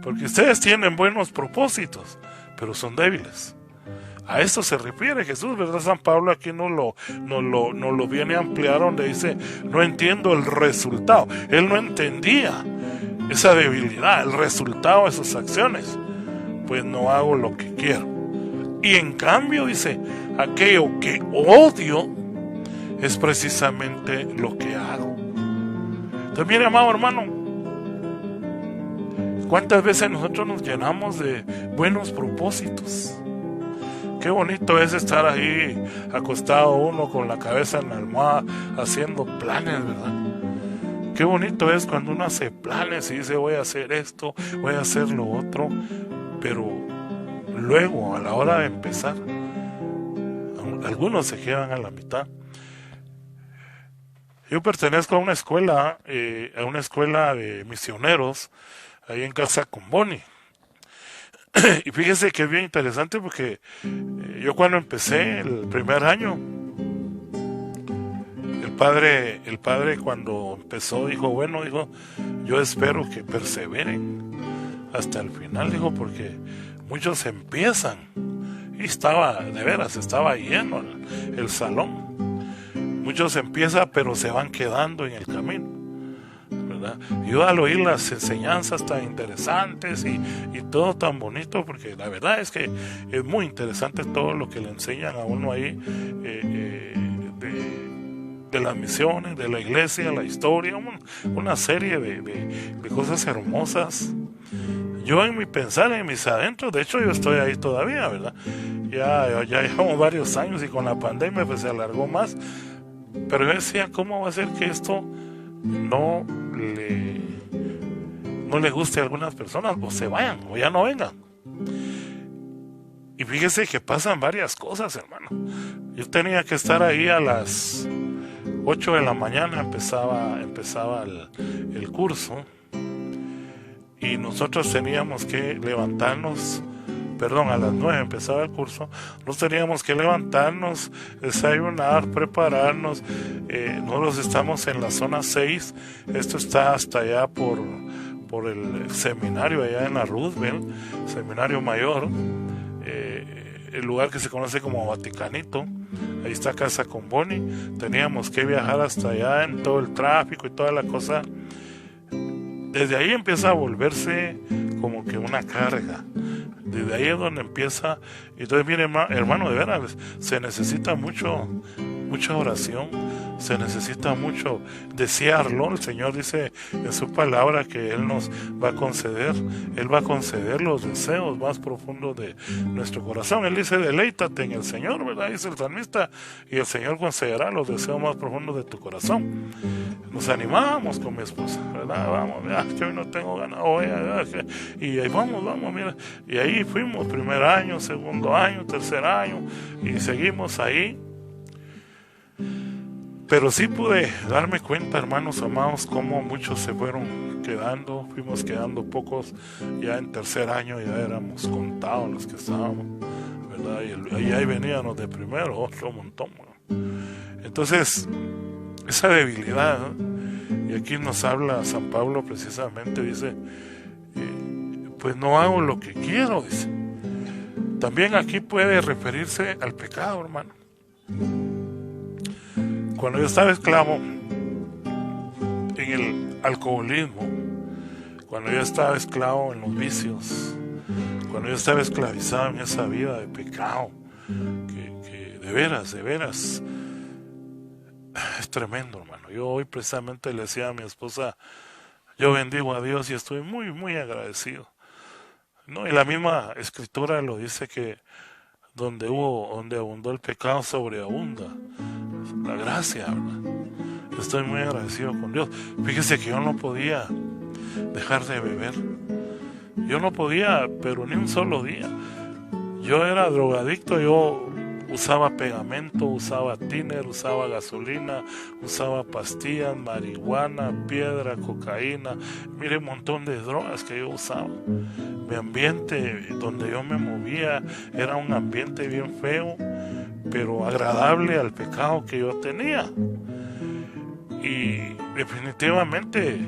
porque ustedes tienen buenos propósitos, pero son débiles. A esto se refiere Jesús, ¿verdad? San Pablo aquí no lo viene a ampliar, donde dice, no entiendo el resultado. Él no entendía esa debilidad, el resultado de sus acciones, pues no hago lo que quiero. Y en cambio dice, aquello que odio es precisamente lo que hago. Entonces mire, amado hermano, ¿cuántas veces nosotros nos llenamos de buenos propósitos? Qué bonito es estar ahí acostado uno con la cabeza en la almohada haciendo planes, ¿verdad? Qué bonito es cuando uno hace planes y dice, voy a hacer esto, voy a hacer lo otro. pero luego a la hora de empezar, algunos se quedan a la mitad. Yo pertenezco a una escuela de misioneros ahí en Casa Comboni. Y fíjese que es bien interesante porque yo cuando empecé el primer año, el padre cuando empezó dijo, bueno, dijo, yo espero que perseveren hasta el final, dijo, porque muchos empiezan y estaba lleno el salón. Muchos empiezan pero se van quedando en el camino, ¿verdad? Yo al oír las enseñanzas tan interesantes y todo tan bonito, porque la verdad es que es muy interesante todo lo que le enseñan a uno ahí, de las misiones, de la iglesia, la historia, una serie de cosas hermosas. Yo en mi pensar, en mis adentros, de hecho yo estoy ahí todavía, ¿verdad? Ya llevamos varios años y con la pandemia pues se alargó más, pero yo decía, ¿cómo va a ser que esto no le guste a algunas personas, o se vayan, o ya no vengan? Y fíjese que pasan varias cosas, hermano. Yo tenía que estar ahí a las 8 de la mañana, empezaba el curso, y nosotros teníamos que levantarnos, a las 9 empezaba el curso, nos teníamos que levantarnos, desayunar, prepararnos. Nosotros estamos en la zona 6, esto está hasta allá por el seminario, allá en la Roosevelt, seminario mayor, el lugar que se conoce como Vaticanito. Ahí está Casa Comboni. Teníamos que viajar hasta allá en todo el tráfico y toda la cosa. Desde ahí empieza a volverse como que una carga. Desde ahí es donde empieza. Entonces, mire, hermano, de veras, se necesita mucha oración, se necesita mucho desearlo. El Señor dice en su palabra que Él nos va a conceder, Él va a conceder los deseos más profundos de nuestro corazón. Él dice, deleítate en el Señor, ¿verdad? Dice el salmista, y el Señor concederá los deseos más profundos de tu corazón. Nos animábamos con mi esposa, ¿verdad? Vamos, que hoy no tengo ganas, y ahí vamos, mira. Y ahí fuimos, primer año, segundo año, tercer año, y seguimos ahí. Pero sí pude darme cuenta, hermanos amados, cómo muchos se fueron quedando, fuimos quedando pocos. Ya en tercer año ya éramos contados los que estábamos, ¿verdad? Y ahí veníamos de primero, otro montón, ¿no? Entonces, esa debilidad, ¿no? Y aquí nos habla San Pablo precisamente, dice, pues no hago lo que quiero, dice. También aquí puede referirse al pecado, hermano. Cuando yo estaba esclavo en el alcoholismo, cuando yo estaba esclavo en los vicios, cuando yo estaba esclavizado en esa vida de pecado, que de veras, es tremendo, hermano. Yo hoy precisamente le decía a mi esposa, yo bendigo a Dios y estoy muy, muy agradecido, ¿no? Y la misma escritura lo dice, que donde abundó el pecado, sobreabunda la gracia, ¿verdad? Estoy muy agradecido con Dios. Fíjese que yo no podía dejar de beber. Yo no podía, pero ni un solo día. Yo era drogadicto, yo usaba pegamento, usaba tiner, usaba gasolina, usaba pastillas, marihuana, piedra, cocaína. Mire, un montón de drogas que yo usaba. Mi ambiente donde yo me movía era un ambiente bien feo, pero agradable al pecado que yo tenía. Y definitivamente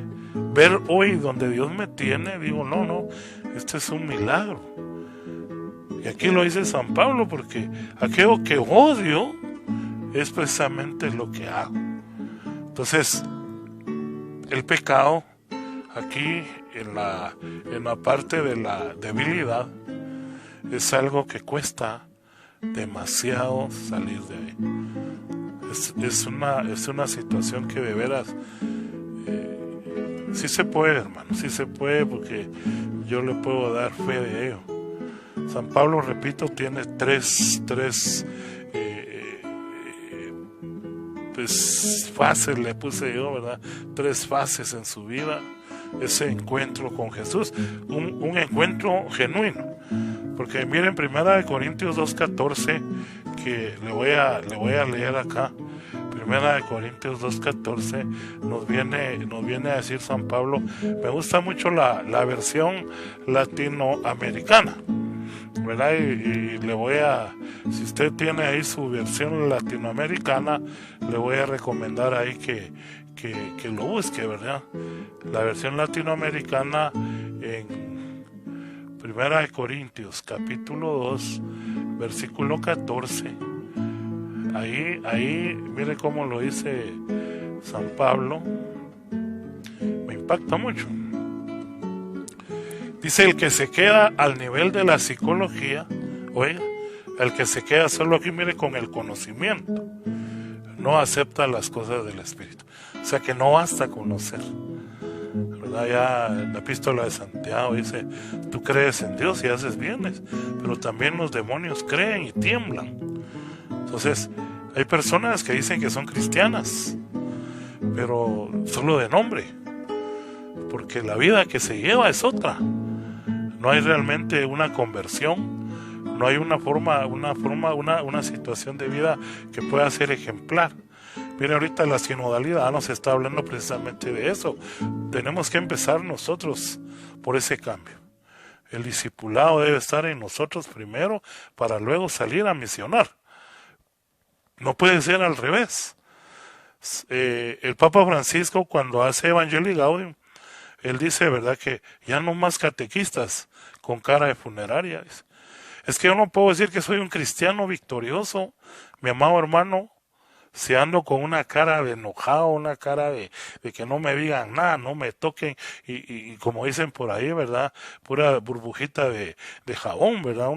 ver hoy donde Dios me tiene, digo, no, este es un milagro. Y aquí lo dice San Pablo, porque aquello que odio es precisamente lo que hago. Entonces, el pecado aquí en la parte de la debilidad es algo que cuesta demasiado salir de ahí. Es una situación que de veras sí se puede, hermano, sí se puede, porque yo le puedo dar fe de ello. San Pablo, repito, tiene tres fases, le puse yo, ¿verdad? 3 fases en su vida. ese encuentro con Jesús, un encuentro genuino. Porque miren, 1 Corintios 2:14, que le voy a leer acá. 1 Corintios 2:14 nos viene a decir San Pablo. Me gusta mucho la versión latinoamericana, ¿verdad? Y le voy a, si usted tiene ahí su versión latinoamericana, le voy a recomendar ahí que lo busque, ¿verdad? La versión latinoamericana en 1 Corintios capítulo 2 versículo 14. Ahí mire cómo lo dice San Pablo. Me impacta mucho. Dice: el que se queda al nivel de la psicología, oiga, el que se queda solo aquí, mire, con el conocimiento, no acepta las cosas del Espíritu. O sea que no basta conocer, ¿verdad? Ya en la epístola de Santiago dice: tú crees en Dios y haces bienes, pero también los demonios creen y tiemblan. Entonces, hay personas que dicen que son cristianas, pero solo de nombre, porque la vida que se lleva es otra. No hay realmente una conversión, no hay una situación de vida que pueda ser ejemplar. Mire, ahorita la sinodalidad nos está hablando precisamente de eso. Tenemos que empezar nosotros por ese cambio. El discipulado debe estar en nosotros primero para luego salir a misionar. No puede ser al revés. El Papa Francisco, cuando hace Evangelii Gaudium, él dice, ¿verdad?, que ya no más catequistas con cara de funeraria. Es que yo no puedo decir que soy un cristiano victorioso, mi amado hermano, si ando con una cara de enojado, una cara de que no me digan nada, no me toquen, y como dicen por ahí, ¿verdad?, pura burbujita de jabón, ¿verdad?,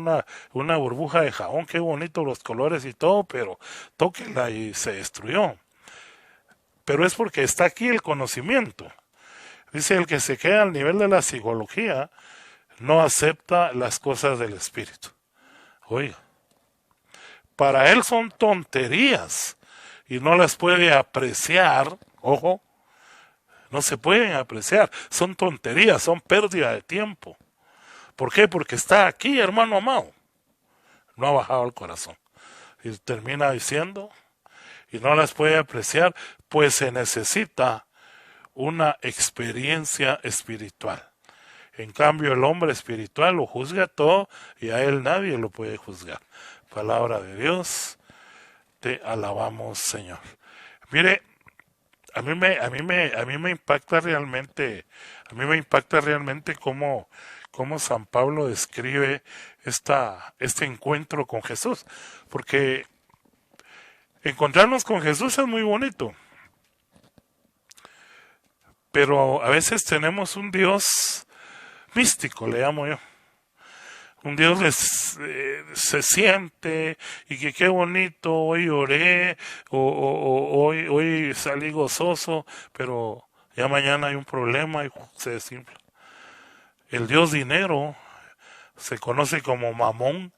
una burbuja de jabón, qué bonito los colores y todo, pero tóquenla y se destruyó. Pero es porque está aquí el conocimiento. Dice: el que se queda al nivel de la psicología no acepta las cosas del Espíritu. Oiga, para él son tonterías y no las puede apreciar. Ojo, no se pueden apreciar, son tonterías, son pérdida de tiempo. ¿Por qué? Porque está aquí, hermano amado, no ha bajado el corazón. Y termina diciendo, y no las puede apreciar, pues se necesita una experiencia espiritual. En cambio, el hombre espiritual lo juzga todo y a él nadie lo puede juzgar. Palabra de Dios, te alabamos, Señor. Mire, a mí me impacta realmente cómo San Pablo describe este encuentro con Jesús, porque encontrarnos con Jesús es muy bonito. Pero a veces tenemos un Dios místico, le llamo yo. Un Dios que se siente y que qué bonito, hoy oré, hoy salí gozoso, pero ya mañana hay un problema y se desinfla. El Dios dinero se conoce como Mamón,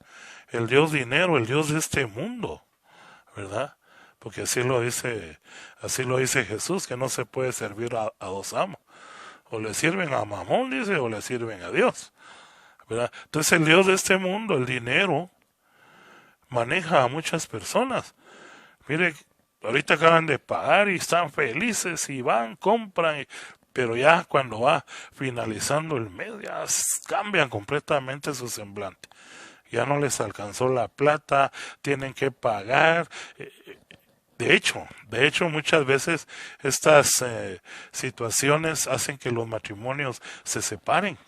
el Dios dinero, el Dios de este mundo, ¿verdad? Porque así lo dice Jesús, que no se puede servir a dos amos. O le sirven a Mamón, dice, o le sirven a Dios, ¿verdad? Entonces el Dios de este mundo, el dinero, maneja a muchas personas. Mire, ahorita acaban de pagar y están felices y van, compran, pero ya cuando va finalizando el mes, ya cambian completamente su semblante. Ya no les alcanzó la plata, tienen que pagar. De hecho, muchas veces estas situaciones hacen que los matrimonios se separen.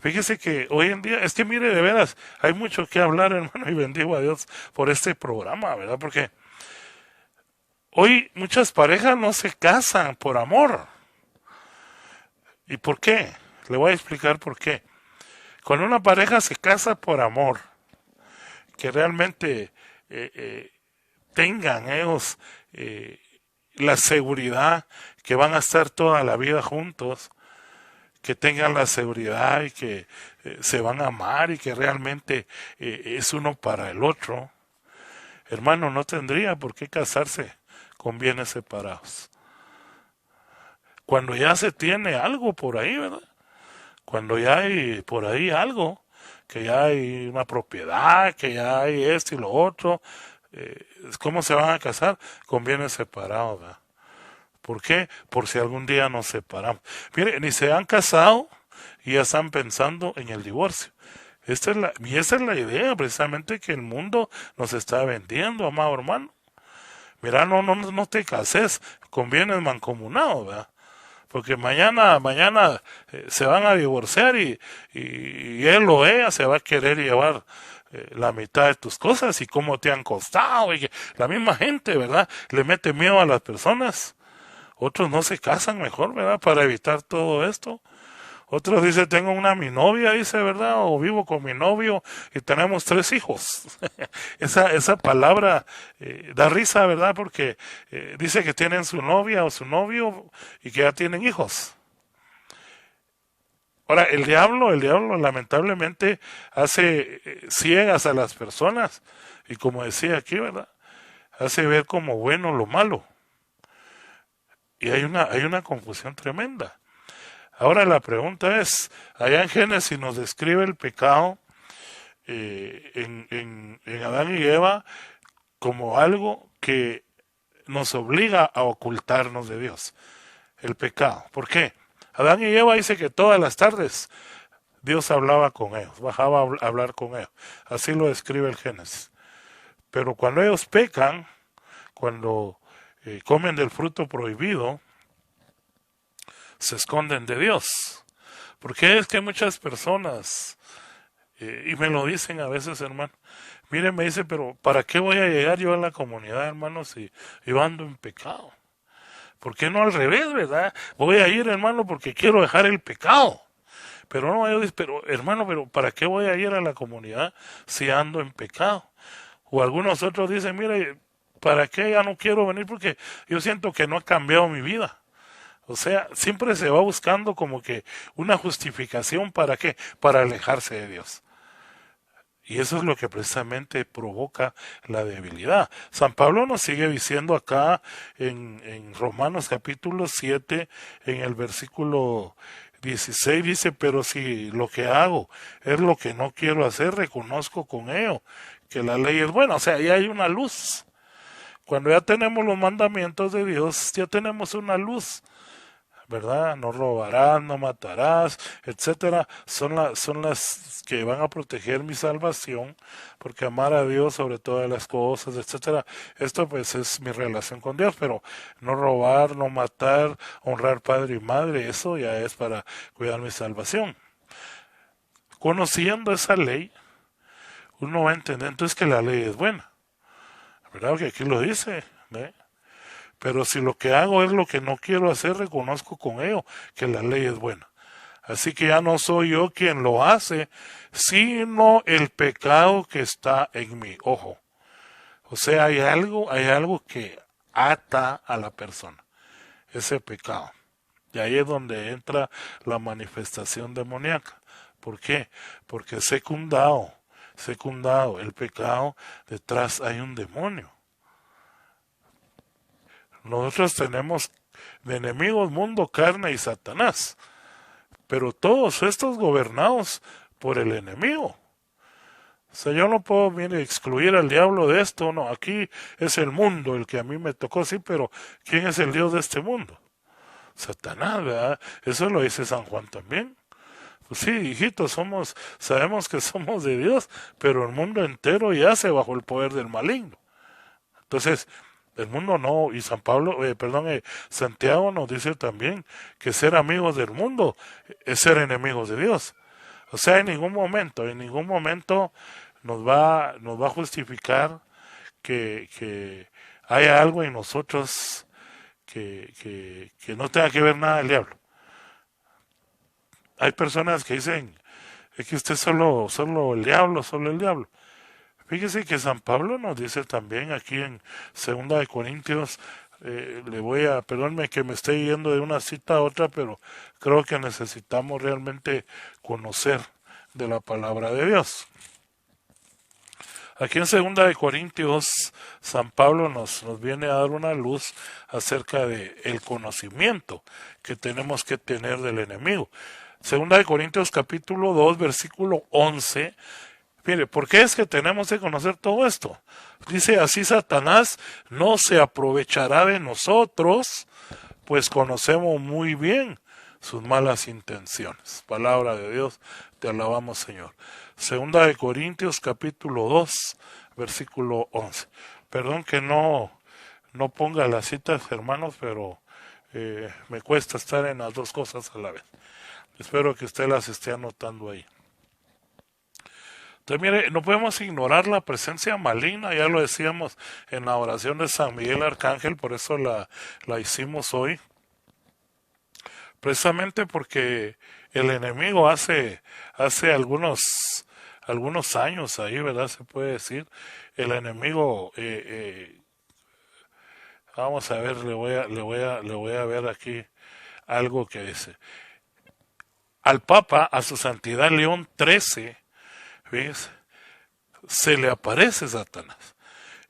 Fíjese que hoy en día, es que mire, de veras, hay mucho que hablar, hermano, y bendigo a Dios por este programa, ¿verdad? Porque hoy muchas parejas no se casan por amor. ¿Y por qué? Le voy a explicar por qué. Cuando una pareja se casa por amor, que realmente tengan ellos la seguridad que van a estar toda la vida juntos, que tengan la seguridad y que se van a amar y que realmente es uno para el otro, hermano, no tendría por qué casarse con bienes separados. cuando ya se tiene algo por ahí, ¿verdad? Cuando ya hay por ahí algo, que ya hay una propiedad, que ya hay esto y lo otro, ¿cómo se van a casar? Con bienes separados, ¿verdad? ¿Por qué? Por si algún día nos separamos. Mire, ni se han casado y ya están pensando en el divorcio. Y esa es la idea precisamente que el mundo nos está vendiendo, amado hermano. Mira, no te cases con bienes mancomunados, ¿verdad? Porque mañana se van a divorciar y él o ella se va a querer llevar la mitad de tus cosas y cómo te han costado. Y que la misma gente, ¿verdad? Le mete miedo a las personas. Otros no se casan mejor, ¿verdad? Para evitar todo esto. Otros dicen, tengo mi novia, dice, ¿verdad? O vivo con mi novio y tenemos 3 hijos. esa palabra da risa, ¿verdad? Porque dice que tienen su novia o su novio y que ya tienen hijos. Ahora, el diablo lamentablemente hace ciegas a las personas y como decía aquí, ¿verdad? Hace ver como bueno lo malo. Y hay una confusión tremenda. Ahora la pregunta es, allá en Génesis nos describe el pecado en Adán y Eva como algo que nos obliga a ocultarnos de Dios. El pecado. ¿Por qué? Adán y Eva dice que todas las tardes Dios hablaba con ellos, bajaba a hablar con ellos. Así lo describe el Génesis. Pero cuando ellos pecan, cuando comen del fruto prohibido, se esconden de Dios. Porque es que muchas personas, y me lo dicen a veces, hermano, miren, me dice, pero ¿para qué voy a llegar yo a la comunidad, hermano, si yo ando en pecado? ¿Por qué no al revés, verdad? Voy a ir, hermano, porque quiero dejar el pecado. Pero no, yo digo, pero hermano, pero ¿para qué voy a ir a la comunidad si ando en pecado? O algunos otros dicen, mire, ¿para qué ya no quiero venir? Porque yo siento que no ha cambiado mi vida. O sea, siempre se va buscando como que una justificación ¿para qué? Para alejarse de Dios. Y eso es lo que precisamente provoca la debilidad. San Pablo nos sigue diciendo acá en Romanos capítulo 7, en el versículo 16, dice, pero si lo que hago es lo que no quiero hacer, reconozco con ello que la ley es buena. O sea, ya hay una luz. Cuando ya tenemos los mandamientos de Dios, ya tenemos una luz, ¿verdad? No robarás, no matarás, etcétera. Son las que van a proteger mi salvación, porque amar a Dios sobre todas las cosas, etcétera. Esto pues es mi relación con Dios, pero no robar, no matar, honrar padre y madre, eso ya es para cuidar mi salvación. Conociendo esa ley, uno va a entender entonces que la ley es buena, ¿verdad? Que aquí lo dice, ¿eh? Pero si lo que hago es lo que no quiero hacer, reconozco con ello que la ley es buena. Así que ya no soy yo quien lo hace, sino el pecado que está en mí. Ojo. O sea, hay algo que ata a la persona. Ese pecado. Y ahí es donde entra la manifestación demoníaca. ¿Por qué? Porque secundado el pecado, detrás hay un demonio. Nosotros tenemos de enemigos mundo, carne y Satanás, pero todos estos gobernados por el enemigo. O sea, yo no puedo, mire, excluir al diablo de esto, no, aquí es el mundo el que a mí me tocó, sí, pero ¿quién es el Dios de este mundo? Satanás, ¿verdad? Eso lo dice San Juan también. Pues sí, hijitos, sabemos que somos de Dios, pero el mundo entero yace bajo el poder del maligno. Entonces, el mundo no, y Santiago nos dice también que ser amigos del mundo es ser enemigos de Dios. O sea, en ningún momento nos va a justificar que haya algo en nosotros que no tenga que ver nada del diablo. Hay personas que dicen, es que usted solo el diablo, solo el diablo. Fíjese que San Pablo nos dice también aquí en 2 de Corintios, perdónme que me esté yendo de una cita a otra, pero creo que necesitamos realmente conocer de la palabra de Dios. Aquí en 2 Corintios, San Pablo nos viene a dar una luz acerca de el conocimiento que tenemos que tener del enemigo. 2 Corintios capítulo 2, versículo 11. Mire, ¿por qué es que tenemos que conocer todo esto? Dice, así Satanás no se aprovechará de nosotros, pues conocemos muy bien sus malas intenciones. Palabra de Dios, te alabamos, Señor. 2 Corintios capítulo 2, versículo 11. Perdón que no ponga las citas, hermanos, pero me cuesta estar en las dos cosas a la vez. Espero que usted las esté anotando ahí. Entonces, mire, no podemos ignorar la presencia maligna, ya lo decíamos en la oración de San Miguel Arcángel, por eso la hicimos hoy. Precisamente porque el enemigo hace algunos años ahí, ¿verdad? Se puede decir, el enemigo, vamos a ver, le voy a ver aquí algo que dice. Al Papa, a su Santidad León XIII, ¿ves? Se le aparece Satanás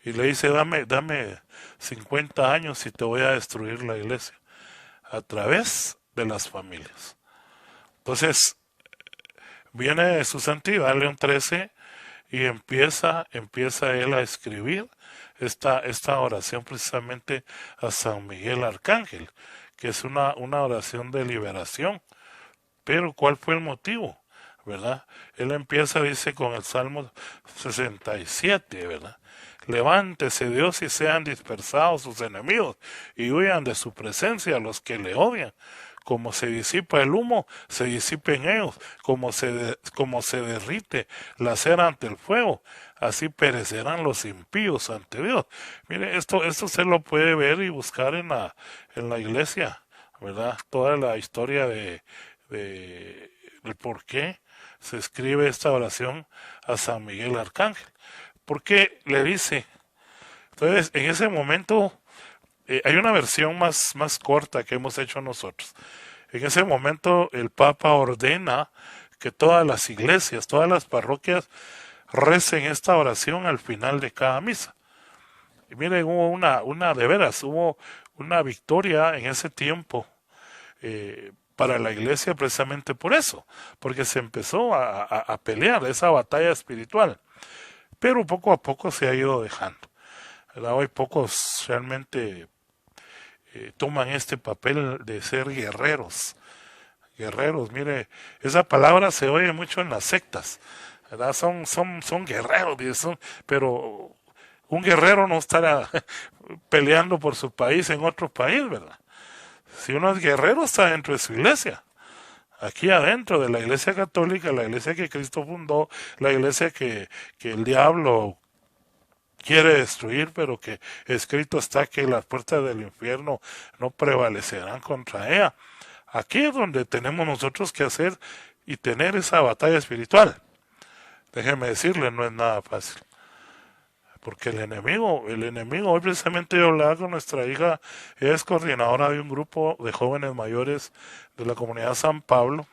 y le dice, dame 50 años y te voy a destruir la iglesia a través de las familias. Entonces viene su Santidad León XIII y empieza él a escribir esta oración precisamente a San Miguel Arcángel, que es una oración de liberación. Pero ¿cuál fue el motivo? ¿Verdad? Él empieza, dice, con el Salmo 67, ¿verdad? Levántese Dios y sean dispersados sus enemigos y huyan de su presencia los que le odian. Como se disipa el humo, se disipen ellos. Como se derrite la cera ante el fuego, así perecerán los impíos ante Dios. Mire, esto se lo puede ver y buscar en la iglesia, ¿verdad? Toda la historia del por qué se escribe esta oración a San Miguel Arcángel. Porque le dice, entonces en ese momento hay una versión más corta que hemos hecho nosotros. En ese momento el Papa ordena que todas las iglesias, todas las parroquias recen esta oración al final de cada misa. Y miren, hubo hubo una victoria en ese tiempo para la iglesia precisamente por eso, porque se empezó a pelear esa batalla espiritual, pero poco a poco se ha ido dejando, ¿verdad? Hoy pocos realmente toman este papel de ser guerreros, mire, esa palabra se oye mucho en las sectas, ¿verdad? Son guerreros, pero un guerrero no estará peleando por su país en otro país, ¿verdad? Si uno es guerrero, está dentro de su iglesia. Aquí adentro de la iglesia católica, la iglesia que Cristo fundó, la iglesia que el diablo quiere destruir, pero que escrito está que las puertas del infierno no prevalecerán contra ella. Aquí es donde tenemos nosotros que hacer y tener esa batalla espiritual. Déjeme decirle, no es nada fácil. Porque el enemigo, hoy precisamente yo hablaba con nuestra hija, ella es coordinadora de un grupo de jóvenes mayores de la comunidad San Pablo.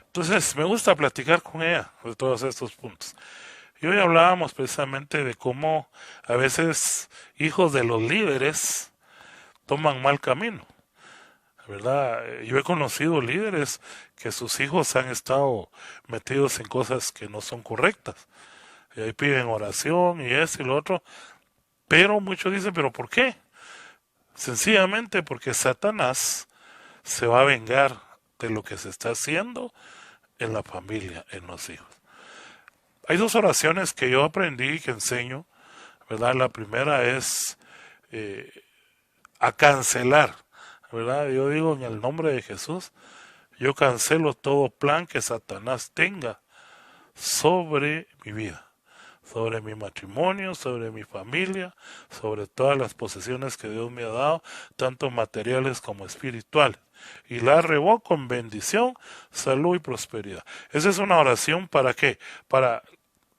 Entonces me gusta platicar con ella de todos estos puntos. Y hoy hablábamos precisamente de cómo a veces hijos de los líderes toman mal camino, ¿verdad? Yo he conocido líderes que sus hijos han estado metidos en cosas que no son correctas. Y ahí piden oración y esto y lo otro, pero muchos dicen, ¿pero por qué? Sencillamente porque Satanás se va a vengar de lo que se está haciendo en la familia, en los hijos. Hay dos oraciones que yo aprendí y que enseño, ¿verdad? La primera es a cancelar, ¿verdad? Yo digo, en el nombre de Jesús, yo cancelo todo plan que Satanás tenga sobre mi vida, sobre mi matrimonio, sobre mi familia, sobre todas las posesiones que Dios me ha dado, tanto materiales como espirituales. Y la revoco en bendición, salud y prosperidad. Esa es una oración ¿para qué? Para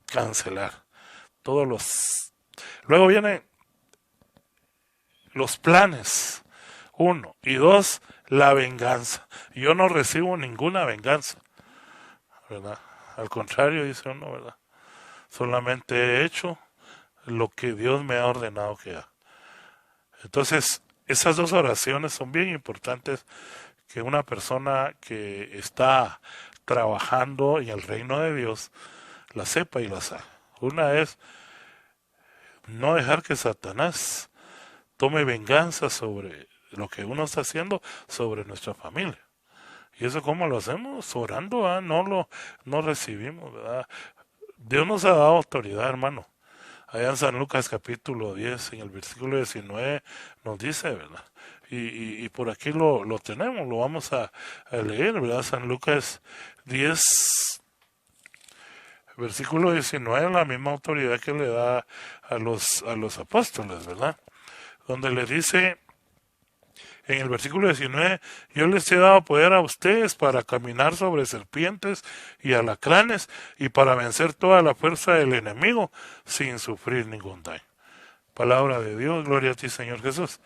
cancelar todos los... Luego vienen los planes, 1, y 2, la venganza. Yo no recibo ninguna venganza, ¿verdad? Al contrario, dice uno, ¿verdad? solamente he hecho lo que Dios me ha ordenado que haga. Entonces, esas dos oraciones son bien importantes que una persona que está trabajando en el reino de Dios la sepa y las haga. Una es no dejar que Satanás tome venganza sobre lo que uno está haciendo sobre nuestra familia. ¿Y eso cómo lo hacemos? Orando, ¿verdad? No recibimos, ¿verdad? Dios nos ha dado autoridad, hermano. Allá en San Lucas capítulo 10, en el versículo 19, nos dice, ¿verdad? Y por aquí lo tenemos, lo vamos a leer, ¿verdad? San Lucas 10, versículo 19, la misma autoridad que le da a los apóstoles, ¿verdad? Donde le dice en el versículo 19, yo les he dado poder a ustedes para caminar sobre serpientes y alacranes y para vencer toda la fuerza del enemigo sin sufrir ningún daño. Palabra de Dios, gloria a ti, Señor Jesús.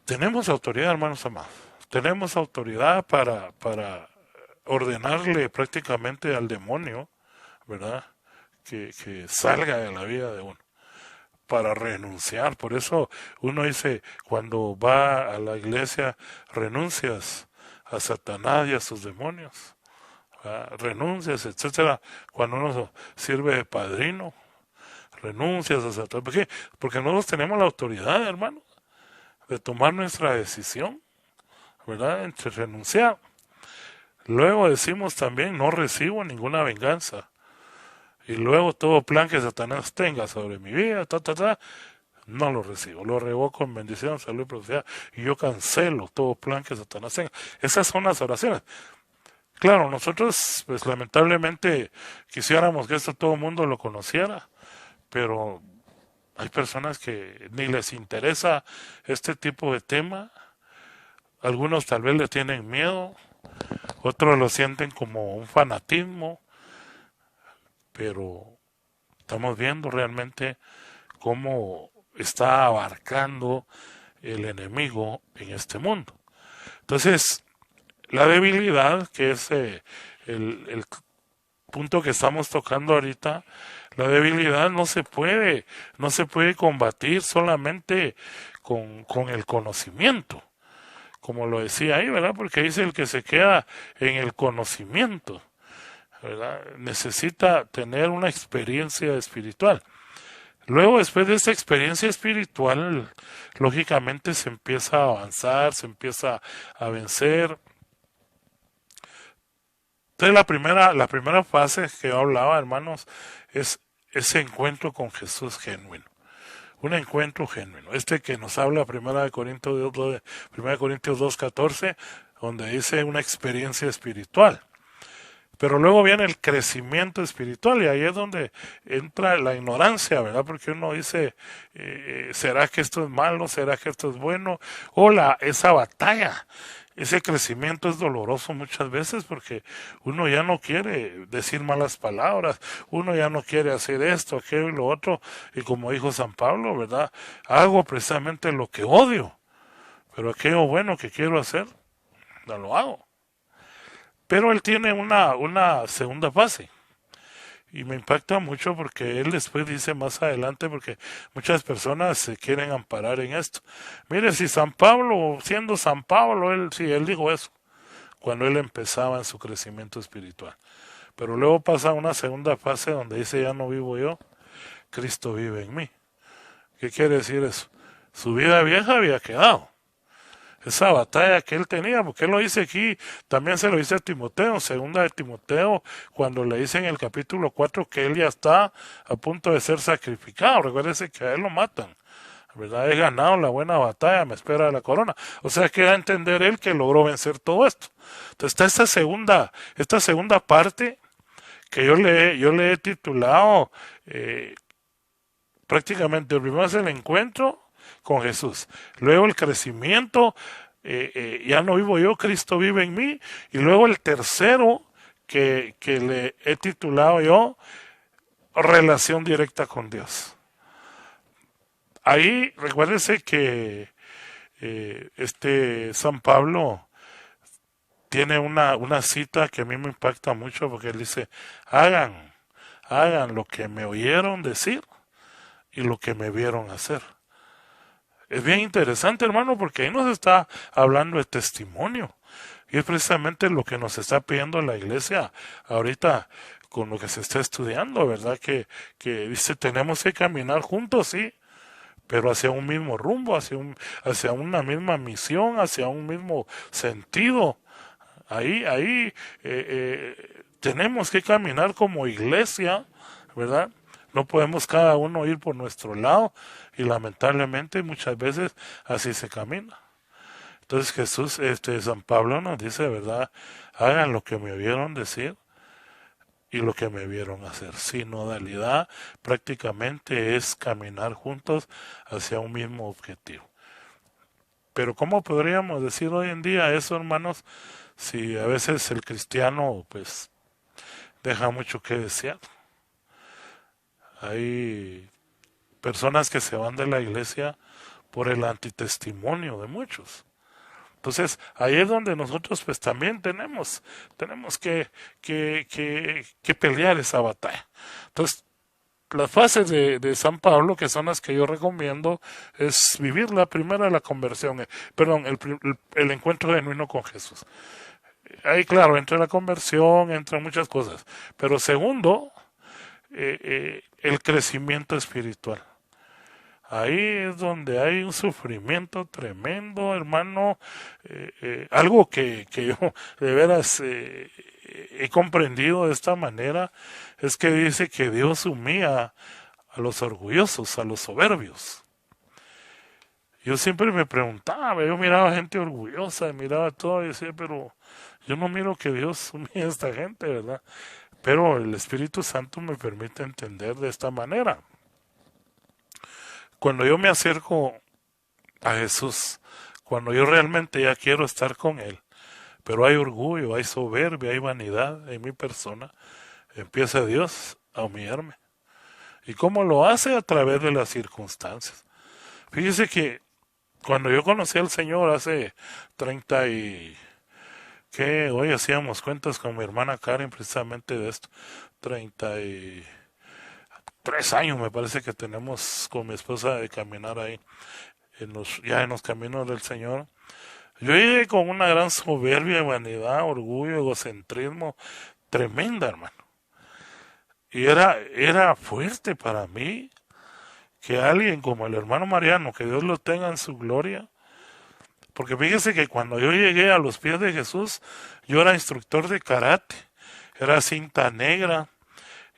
Tenemos autoridad, hermanos amados. Tenemos autoridad para ordenarle prácticamente al demonio, ¿verdad? Que salga de la vida de uno, para renunciar. Por eso uno dice, cuando va a la iglesia, renuncias a Satanás y a sus demonios, ¿verdad? Renuncias, etcétera. Cuando uno sirve de padrino, renuncias a Satanás. ¿Por qué? Porque nosotros tenemos la autoridad, hermano, de tomar nuestra decisión, ¿verdad? Entre renunciar. Luego decimos también, no recibo ninguna venganza. Y luego todo plan que Satanás tenga sobre mi vida, no lo recibo. Lo revoco en bendición, salud y prosperidad. Y yo cancelo todo plan que Satanás tenga. Esas son las oraciones. Claro, nosotros, pues lamentablemente, quisiéramos que esto todo el mundo lo conociera, pero hay personas que ni les interesa este tipo de tema. Algunos tal vez le tienen miedo, otros lo sienten como un fanatismo, pero estamos viendo realmente cómo está abarcando el enemigo en este mundo. Entonces, la debilidad, que es el punto que estamos tocando ahorita, la debilidad no se puede combatir solamente con el conocimiento, como lo decía ahí, ¿verdad? Porque dice el que se queda en el conocimiento, ¿verdad? Necesita tener una experiencia espiritual. Luego, después de esta experiencia espiritual, lógicamente se empieza a avanzar, se empieza a vencer. Entonces, la primera fase que yo hablaba, hermanos, es ese encuentro con Jesús genuino. Un encuentro genuino. Este que nos habla 1 Corintios 2:14, donde dice una experiencia espiritual. Pero luego viene el crecimiento espiritual y ahí es donde entra la ignorancia, ¿verdad? Porque uno dice, ¿será que esto es malo? ¿Será que esto es bueno? O esa batalla, ese crecimiento es doloroso muchas veces porque uno ya no quiere decir malas palabras, uno ya no quiere hacer esto, aquello y lo otro. Y como dijo San Pablo, ¿verdad? Hago precisamente lo que odio, pero aquello bueno que quiero hacer, no lo hago. Pero él tiene una segunda fase. Y me impacta mucho porque él después dice más adelante, porque muchas personas se quieren amparar en esto. Mire, si San Pablo, siendo San Pablo, él dijo eso, cuando él empezaba en su crecimiento espiritual. Pero luego pasa una segunda fase donde dice, ya no vivo yo, Cristo vive en mí. ¿Qué quiere decir eso? Su vida vieja había quedado. Esa batalla que él tenía, porque él lo dice aquí, también se lo dice a Timoteo, segunda de Timoteo, cuando le dice en el capítulo 4 que él ya está a punto de ser sacrificado. Recuérdese que a él lo matan, ¿verdad? He ganado la buena batalla, me espera la corona. O sea, que da a entender él que logró vencer todo esto. Entonces está esta segunda parte que yo le he titulado prácticamente, el primero es el encuentro con Jesús, luego el crecimiento, ya no vivo yo, Cristo vive en mí, y luego el tercero que le he titulado yo, relación directa con Dios. Ahí recuérdense que San Pablo tiene una cita que a mí me impacta mucho porque él dice, hagan hagan lo que me oyeron decir y lo que me vieron hacer. Es bien interesante, hermano, porque ahí nos está hablando de testimonio. Y es precisamente lo que nos está pidiendo la iglesia ahorita con lo que se está estudiando, ¿verdad? Que dice, tenemos que caminar juntos, sí, pero hacia un mismo rumbo, hacia una misma misión, hacia un mismo sentido. Ahí tenemos que caminar como iglesia, ¿verdad? No podemos cada uno ir por nuestro lado y lamentablemente muchas veces así se camina. Entonces Jesús, San Pablo nos dice, ¿verdad? Hagan lo que me oyeron decir y lo que me vieron hacer. Sinodalidad prácticamente es caminar juntos hacia un mismo objetivo. Pero ¿cómo podríamos decir hoy en día eso, hermanos? Si a veces el cristiano, pues, deja mucho que desear. Hay personas que se van de la iglesia por el antitestimonio de muchos. Entonces, ahí es donde nosotros pues también tenemos que pelear esa batalla. Entonces, las fases de San Pablo, que son las que yo recomiendo, es vivir la primera, la conversión, el encuentro genuino con Jesús. Ahí, claro, entra la conversión, entran muchas cosas. Pero segundo, el crecimiento espiritual. Ahí es donde hay un sufrimiento tremendo, hermano. Algo que yo de veras he comprendido de esta manera es que dice que Dios humilla a los orgullosos, a los soberbios. Yo siempre me preguntaba, yo miraba gente orgullosa, miraba todo y decía, pero yo no miro que Dios humille a esta gente, ¿verdad? Pero el Espíritu Santo me permite entender de esta manera. Cuando yo me acerco a Jesús, cuando yo realmente ya quiero estar con Él, pero hay orgullo, hay soberbia, hay vanidad en mi persona, empieza Dios a humillarme. ¿Y cómo lo hace? A través de las circunstancias. Fíjese que cuando yo conocí al Señor hace 30 y... que hoy hacíamos cuentas con mi hermana Karen precisamente de esto, 33 años me parece que tenemos con mi esposa de caminar ahí, ya en los caminos del Señor. Yo llegué con una gran soberbia, vanidad, orgullo, egocentrismo, tremenda, hermano. Y era fuerte para mí que alguien como el hermano Mariano, que Dios lo tenga en su gloria, porque fíjese que cuando yo llegué a los pies de Jesús, yo era instructor de karate, era cinta negra,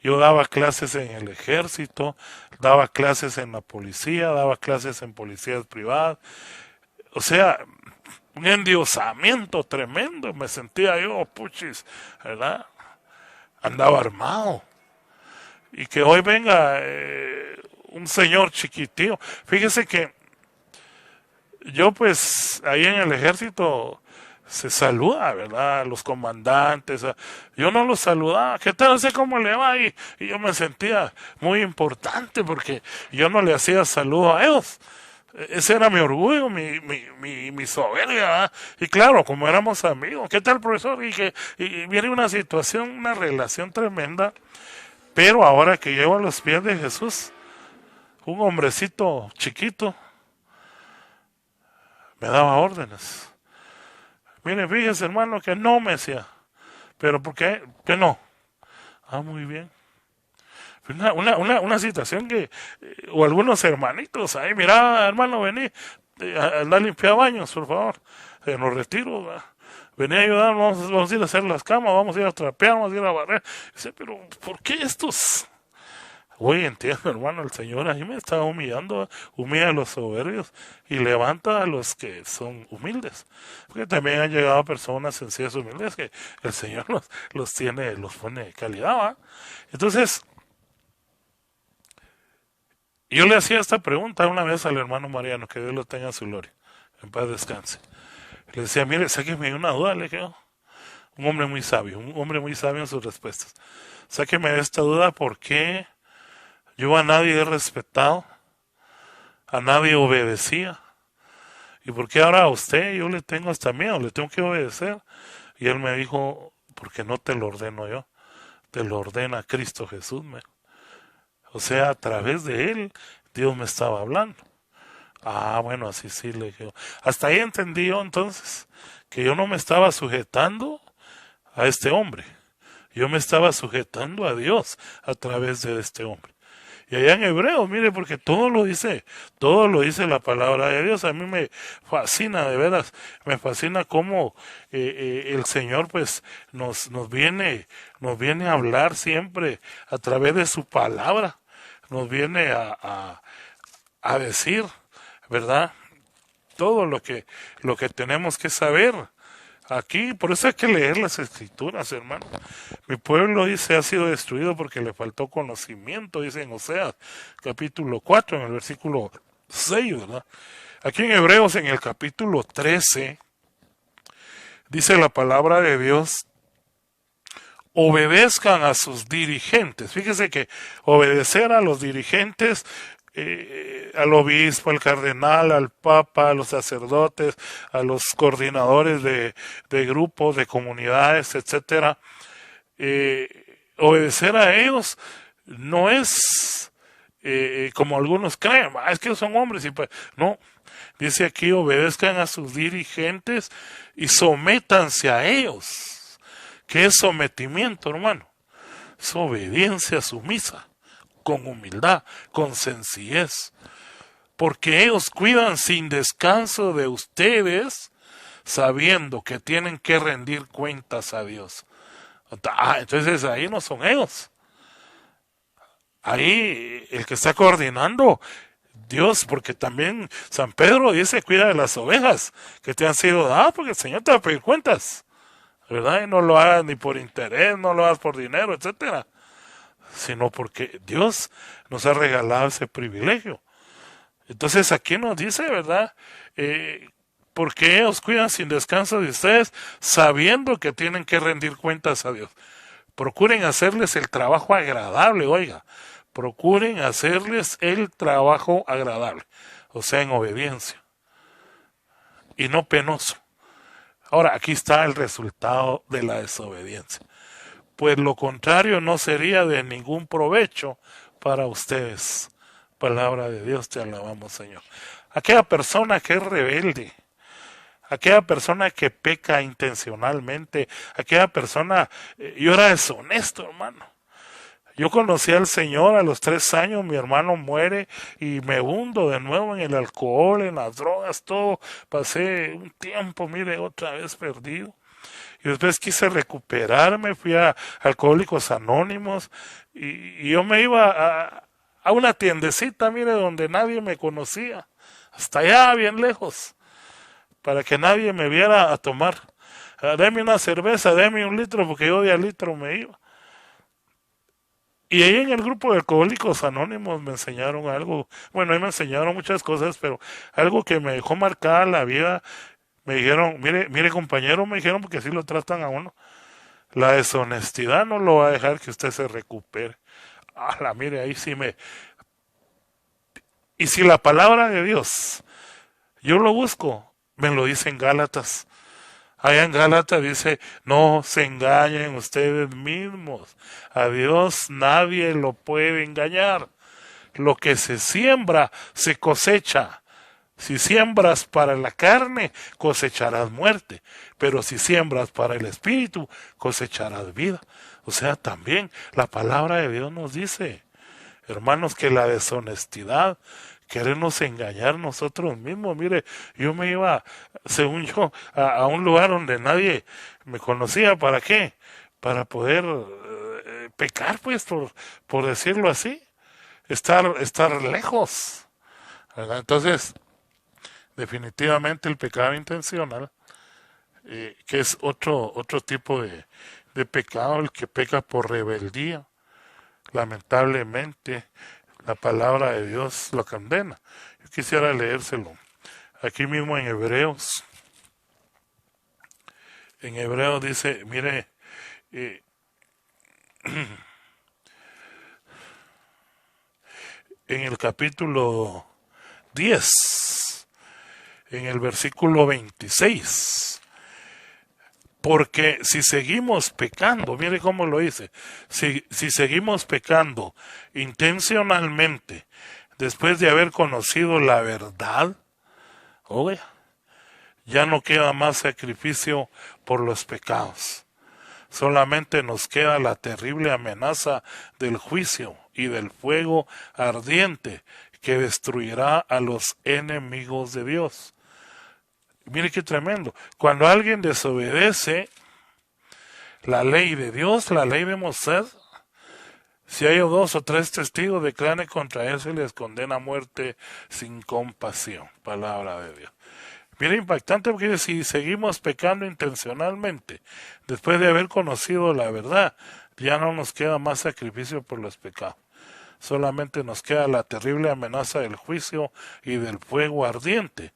yo daba clases en el ejército, daba clases en la policía, daba clases en policías privadas, o sea, un endiosamiento tremendo, me sentía yo, puchis, ¿verdad? Andaba armado. Y que hoy venga un señor chiquitío, fíjese que yo pues ahí en el ejército se saluda, ¿verdad? Los comandantes, yo no los saludaba, ¿qué tal? Sé cómo le va y yo me sentía muy importante porque yo no le hacía saludo a ellos. Ese era mi orgullo, mi soberbia, ¿verdad? Y claro, como éramos amigos, ¿qué tal, profesor? Y viene una situación, una relación tremenda, pero ahora que llego a los pies de Jesús, un hombrecito chiquito me daba órdenes. Mire, fíjese, hermano, que no me decía. ¿Pero por qué? Que no. Ah, muy bien. Una situación que, o algunos hermanitos, ahí, mira, hermano, vení, anda a limpiar baños, por favor. En los retiros, ¿verdad? Vení a ayudar, vamos a ir a hacer las camas, vamos a ir a trapear, vamos a ir a barrer. Dice, pero, ¿por qué estos? Hoy entiendo, hermano, el Señor ahí me está humillando, humilla a los soberbios y levanta a los que son humildes. Porque también han llegado personas sencillas humildes que el Señor los pone de calidad, ¿va? Entonces, yo le hacía esta pregunta una vez al hermano Mariano, que Dios lo tenga en su gloria, en paz descanse. Le decía, mire, sáqueme una duda, le dije, un hombre muy sabio en sus respuestas. Sáqueme de esta duda, ¿por qué yo a nadie he respetado, a nadie obedecía? ¿Y por qué ahora a usted yo le tengo hasta miedo, le tengo que obedecer? Y él me dijo, porque no te lo ordeno yo, te lo ordena Cristo Jesús. O sea, a través de él, Dios me estaba hablando. Ah, bueno, así sí le dije. Hasta ahí entendí yo entonces que yo no me estaba sujetando a este hombre. Yo me estaba sujetando a Dios a través de este hombre. Y allá en Hebreos, mire, porque todo lo dice la palabra de Dios. A mí me fascina, de veras, me fascina cómo el Señor pues nos viene a hablar siempre a través de su palabra. Nos viene a decir, ¿verdad? Todo lo que tenemos que saber. Aquí, por eso hay que leer las escrituras, hermano. Mi pueblo, dice, ha sido destruido porque le faltó conocimiento, dice en Oseas, capítulo 4, en el versículo 6, ¿verdad? Aquí en Hebreos, en el capítulo 13, dice la palabra de Dios, obedezcan a sus dirigentes. Fíjese que obedecer a los dirigentes, al obispo, al cardenal, al papa, a los sacerdotes, a los coordinadores de grupos, de comunidades, etcétera. Obedecer a ellos no es como algunos creen, es que son hombres y pues no. Dice aquí, obedezcan a sus dirigentes y sométanse a ellos. ¿Qué es sometimiento, hermano? Es obediencia sumisa, con humildad, con sencillez, porque ellos cuidan sin descanso de ustedes, sabiendo que tienen que rendir cuentas a Dios. Entonces ahí no son ellos. Ahí el que está coordinando, Dios, porque también San Pedro dice, cuida de las ovejas que te han sido dadas, porque el Señor te va a pedir cuentas, ¿verdad? Y no lo hagas ni por interés, no lo hagas por dinero, etcétera, sino porque Dios nos ha regalado ese privilegio. Entonces aquí nos dice, ¿verdad? Porque ellos cuidan sin descanso de ustedes, sabiendo que tienen que rendir cuentas a Dios. Procuren hacerles el trabajo agradable, oiga, procuren hacerles el trabajo agradable, o sea, en obediencia, y no penoso. Ahora, aquí está el resultado de la desobediencia. Pues lo contrario no sería de ningún provecho para ustedes. Palabra de Dios, te alabamos, Señor. Aquella persona que es rebelde, aquella persona que peca intencionalmente, aquella persona, yo era deshonesto, hermano. Yo conocí al Señor a los 3 años, mi hermano muere y me hundo de nuevo en el alcohol, en las drogas, todo. Pasé un tiempo, mire, otra vez perdido. Y después quise recuperarme, fui a Alcohólicos Anónimos y yo me iba a una tiendecita, mire, donde nadie me conocía, hasta allá, bien lejos, para que nadie me viera a tomar. Deme una cerveza, deme 1 litro, porque yo de a litro me iba. Y ahí en el grupo de Alcohólicos Anónimos me enseñaron algo, bueno, ahí me enseñaron muchas cosas, pero algo que me dejó marcada la vida. Me dijeron, mire compañero, me dijeron, porque así lo tratan a uno, la deshonestidad no lo va a dejar que usted se recupere. Mire, ahí sí me... Y si la palabra de Dios, yo lo busco, me lo dice en Gálatas. Allá en Gálatas dice, no se engañen ustedes mismos. A Dios nadie lo puede engañar. Lo que se siembra, se cosecha. Si siembras para la carne, cosecharás muerte, pero si siembras para el espíritu, cosecharás vida. O sea, también la palabra de Dios nos dice, hermanos, que la deshonestidad, querernos engañar nosotros mismos. Mire, yo me iba, según yo, a un lugar donde nadie me conocía. ¿Para qué? Para poder pecar, pues, por decirlo así, estar lejos, ¿verdad? Entonces, definitivamente el pecado intencional, que es otro tipo de pecado, el que peca por rebeldía, lamentablemente la palabra de Dios lo condena. Yo quisiera leérselo aquí mismo en Hebreos. En Hebreos dice, mire, en el capítulo 10, en el versículo 26, Porque si seguimos pecando, mire cómo lo dice, si seguimos pecando intencionalmente, después de haber conocido la verdad, oiga, ya no queda más sacrificio por los pecados. Solamente nos queda la terrible amenaza del juicio y del fuego ardiente que destruirá a los enemigos de Dios. Mire qué tremendo. Cuando alguien desobedece la ley de Dios, la ley de Moisés, si hay 2 o 3 testigos, declaren contra él, se les condena a muerte sin compasión. Palabra de Dios. Mire, impactante, porque si seguimos pecando intencionalmente, después de haber conocido la verdad, ya no nos queda más sacrificio por los pecados. Solamente nos queda la terrible amenaza del juicio y del fuego ardiente,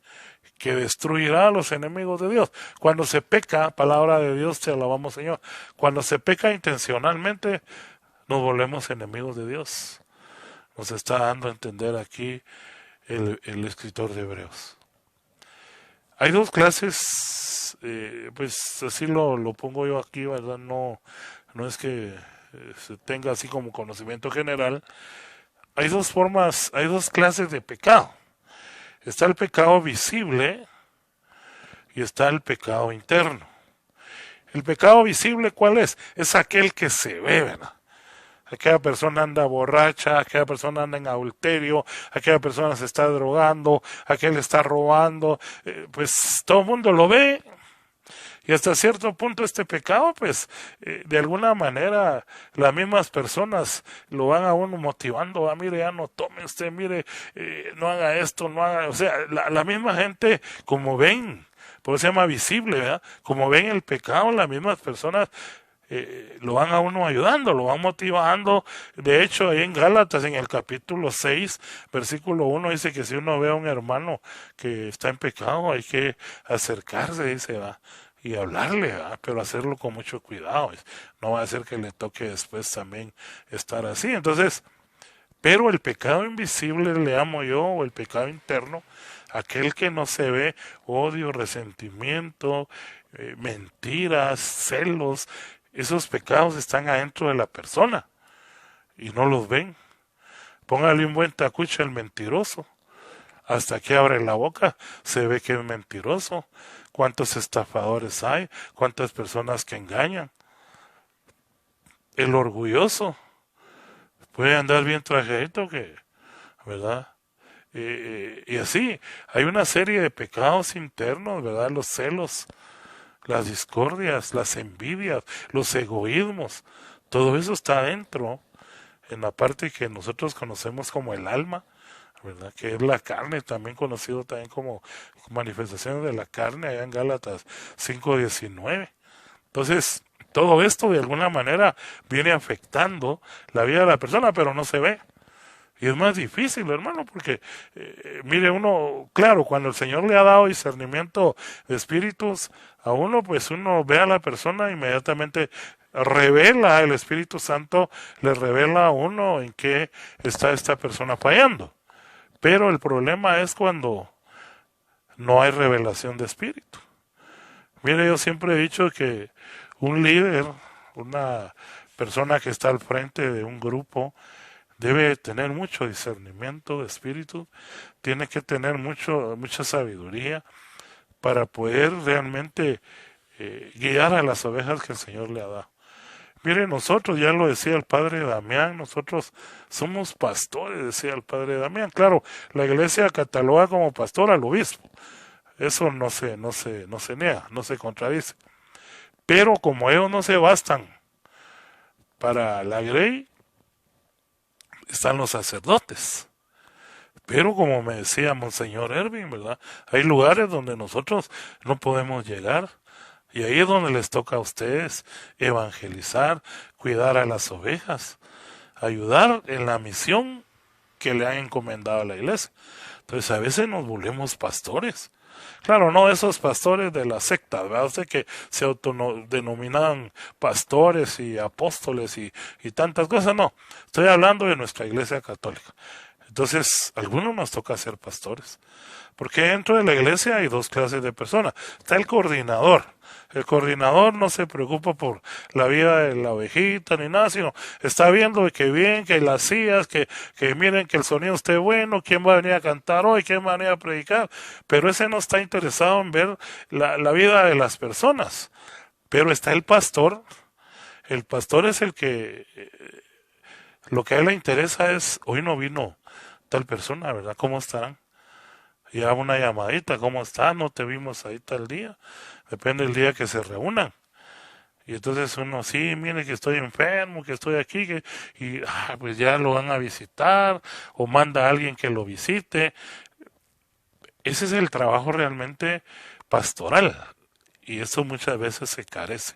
que destruirá a los enemigos de Dios. Cuando se peca, palabra de Dios, te alabamos, Señor. Cuando se peca intencionalmente, nos volvemos enemigos de Dios. Nos está dando a entender aquí el escritor de Hebreos. Hay 2 clases, pues así lo pongo yo aquí, ¿verdad? No es que se tenga así como conocimiento general. Hay 2 formas, hay 2 clases de pecado. Está el pecado visible y está el pecado interno. El pecado visible, ¿cuál es? Es aquel que se ve, ¿verdad? Aquella persona anda borracha, aquella persona anda en adulterio, aquella persona se está drogando, aquel está robando, pues todo el mundo lo ve. Y hasta cierto punto este pecado, pues, de alguna manera, las mismas personas lo van a uno motivando, mire, ya no tome usted, mire, no haga esto, no haga, o sea, la misma gente, como ven, por eso se llama visible, ¿verdad? Como ven el pecado, las mismas personas lo van a uno ayudando, lo van motivando. De hecho, ahí en Gálatas, en el capítulo 6, versículo 1, dice que si uno ve a un hermano que está en pecado, hay que acercarse, dice, va, y hablarle, ¿va? Pero hacerlo con mucho cuidado. No va a ser que le toque después también estar así. Entonces, pero el pecado invisible le llamo yo, o el pecado interno, aquel que no se ve, odio, resentimiento, mentiras, celos, esos pecados están adentro de la persona y no los ven. Póngale un buen tacucho al mentiroso. Hasta que abre la boca se ve que es mentiroso. ¿Cuántos estafadores hay? ¿Cuántas personas que engañan? El orgulloso puede andar bien trajeadito, que, ¿verdad? Y así, hay una serie de pecados internos, ¿verdad? Los celos, las discordias, las envidias, los egoísmos, todo eso está dentro, en la parte que nosotros conocemos como el alma, ¿verdad? Que es la carne, también conocido también como manifestaciones de la carne, allá en Gálatas 5:19. Entonces, todo esto de alguna manera viene afectando la vida de la persona, pero no se ve. Y es más difícil, hermano, porque, mire, uno, claro, cuando el Señor le ha dado discernimiento de espíritus a uno, pues uno ve a la persona, inmediatamente revela, el Espíritu Santo le revela a uno en qué está esta persona fallando. Pero el problema es cuando no hay revelación de espíritu. Mire, yo siempre he dicho que un líder, una persona que está al frente de un grupo, debe tener mucho discernimiento de espíritu, tiene que tener mucha sabiduría para poder realmente guiar a las ovejas que el Señor le ha dado. Mire, nosotros, ya lo decía el padre Damián, nosotros somos pastores, decía el padre Damián. Claro, la iglesia cataloga como pastor al obispo. Eso no se niega, no se contradice. Pero como ellos no se bastan para la grey, están los sacerdotes. Pero como me decía Monseñor Ervin, ¿verdad? Hay lugares donde nosotros no podemos llegar. Y ahí es donde les toca a ustedes evangelizar, cuidar a las ovejas, ayudar en la misión que le han encomendado a la iglesia. Entonces a veces nos volvemos pastores. Claro, no esos pastores de la secta, ¿verdad? Usted que se autodenominaban pastores y apóstoles y tantas cosas, no. Estoy hablando de nuestra iglesia católica. Entonces, a algunos nos toca ser pastores. Porque dentro de la iglesia hay dos clases de personas. Está el coordinador. El coordinador no se preocupa por la vida de la ovejita ni nada, sino está viendo que bien, que las sillas, que miren que el sonido esté bueno, quién va a venir a cantar hoy, quién va a venir a predicar. Pero ese no está interesado en ver la vida de las personas. Pero está el pastor. El pastor es el que lo que a él le interesa es, hoy no vino tal persona, ¿verdad? ¿Cómo estarán? Y hago una llamadita, ¿cómo está? No te vimos ahí tal día. Depende del día que se reúnan. Y entonces uno, sí, mire que estoy enfermo, que estoy aquí, pues ya lo van a visitar, o manda a alguien que lo visite. Ese es el trabajo realmente pastoral. Y eso muchas veces se carece.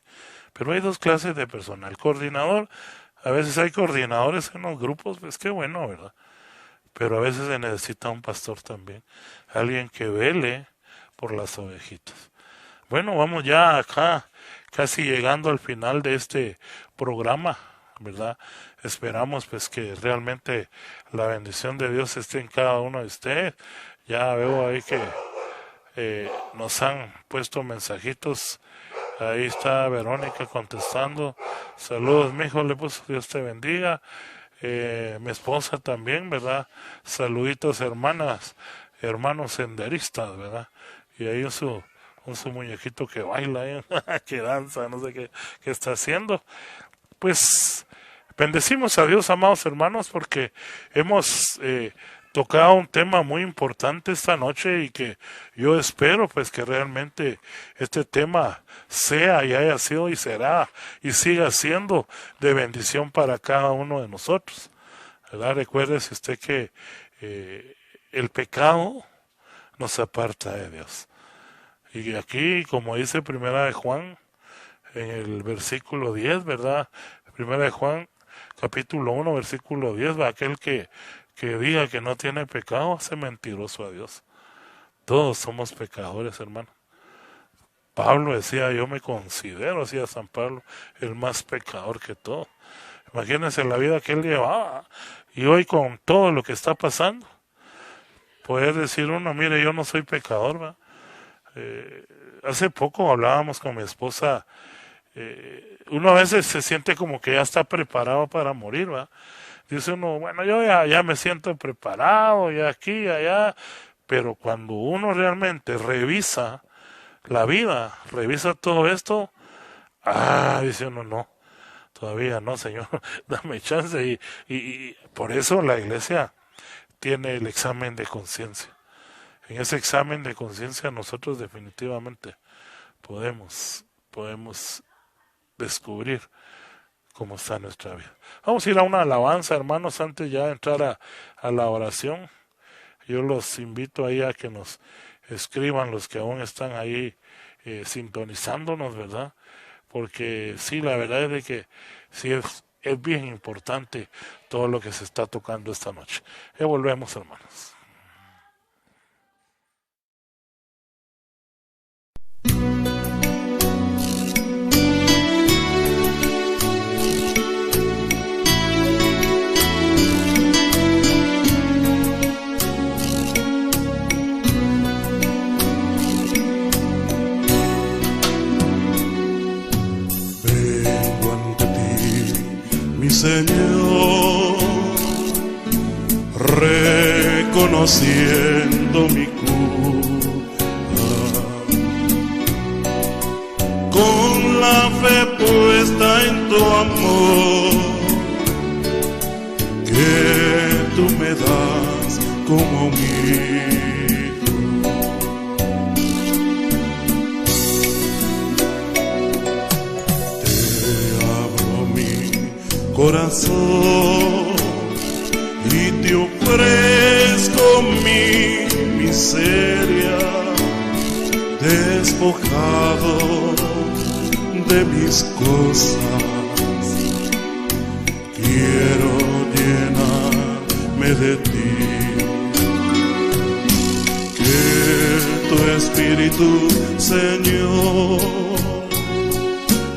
Pero hay dos clases de personal. Coordinador, a veces hay coordinadores en los grupos, pues qué bueno, ¿verdad? Pero a veces se necesita un pastor también, alguien que vele por las ovejitas. Bueno, vamos ya acá, casi llegando al final de este programa, ¿verdad? Esperamos pues que realmente la bendición de Dios esté en cada uno de ustedes. Ya veo ahí que nos han puesto mensajitos. Ahí está Verónica contestando. Saludos, mijo, le puso, Dios te bendiga. Mi esposa también, ¿verdad? Saluditos, hermanos senderistas, ¿verdad? Y ahí su muñequito que baila, que danza, no sé qué está haciendo. Pues bendecimos a Dios, amados hermanos, porque hemos tocado un tema muy importante esta noche y que yo espero pues que realmente este tema sea y haya sido y será y siga siendo de bendición para cada uno de nosotros, ¿verdad? Recuérdese usted que el pecado nos aparta de Dios. Y aquí, como dice Primera de Juan, en el versículo 10, ¿verdad? Primera de Juan, capítulo 1, versículo 10, ¿va? Aquel que diga que no tiene pecado, hace mentiroso a Dios. Todos somos pecadores, hermano. Pablo decía, yo me considero, decía San Pablo, el más pecador que todo. Imagínense la vida que él llevaba. Y hoy con todo lo que está pasando, poder decir uno, mire, yo no soy pecador, ¿va? Hace poco hablábamos con mi esposa, uno a veces se siente como que ya está preparado para morir, ¿va? Dice uno, bueno, yo ya me siento preparado, ya aquí, allá, pero cuando uno realmente revisa la vida, revisa todo esto, dice uno, no, todavía no, Señor, dame chance, y por eso la iglesia tiene el examen de conciencia. En ese examen de conciencia nosotros definitivamente podemos descubrir cómo está nuestra vida. Vamos a ir a una alabanza, hermanos, antes ya de entrar a la oración. Yo los invito ahí a que nos escriban los que aún están ahí sintonizándonos, ¿verdad? Porque sí, la verdad es de que sí es bien importante todo lo que se está tocando esta noche. Volvemos, hermanos. Señor, reconociendo mi culpa, con la fe puesta en tu amor, que tú me das como un hijo. Te abro mi corazón y te ofrezco mi miseria, despojado de mis cosas, quiero llenarme de ti, que tu Espíritu, Señor,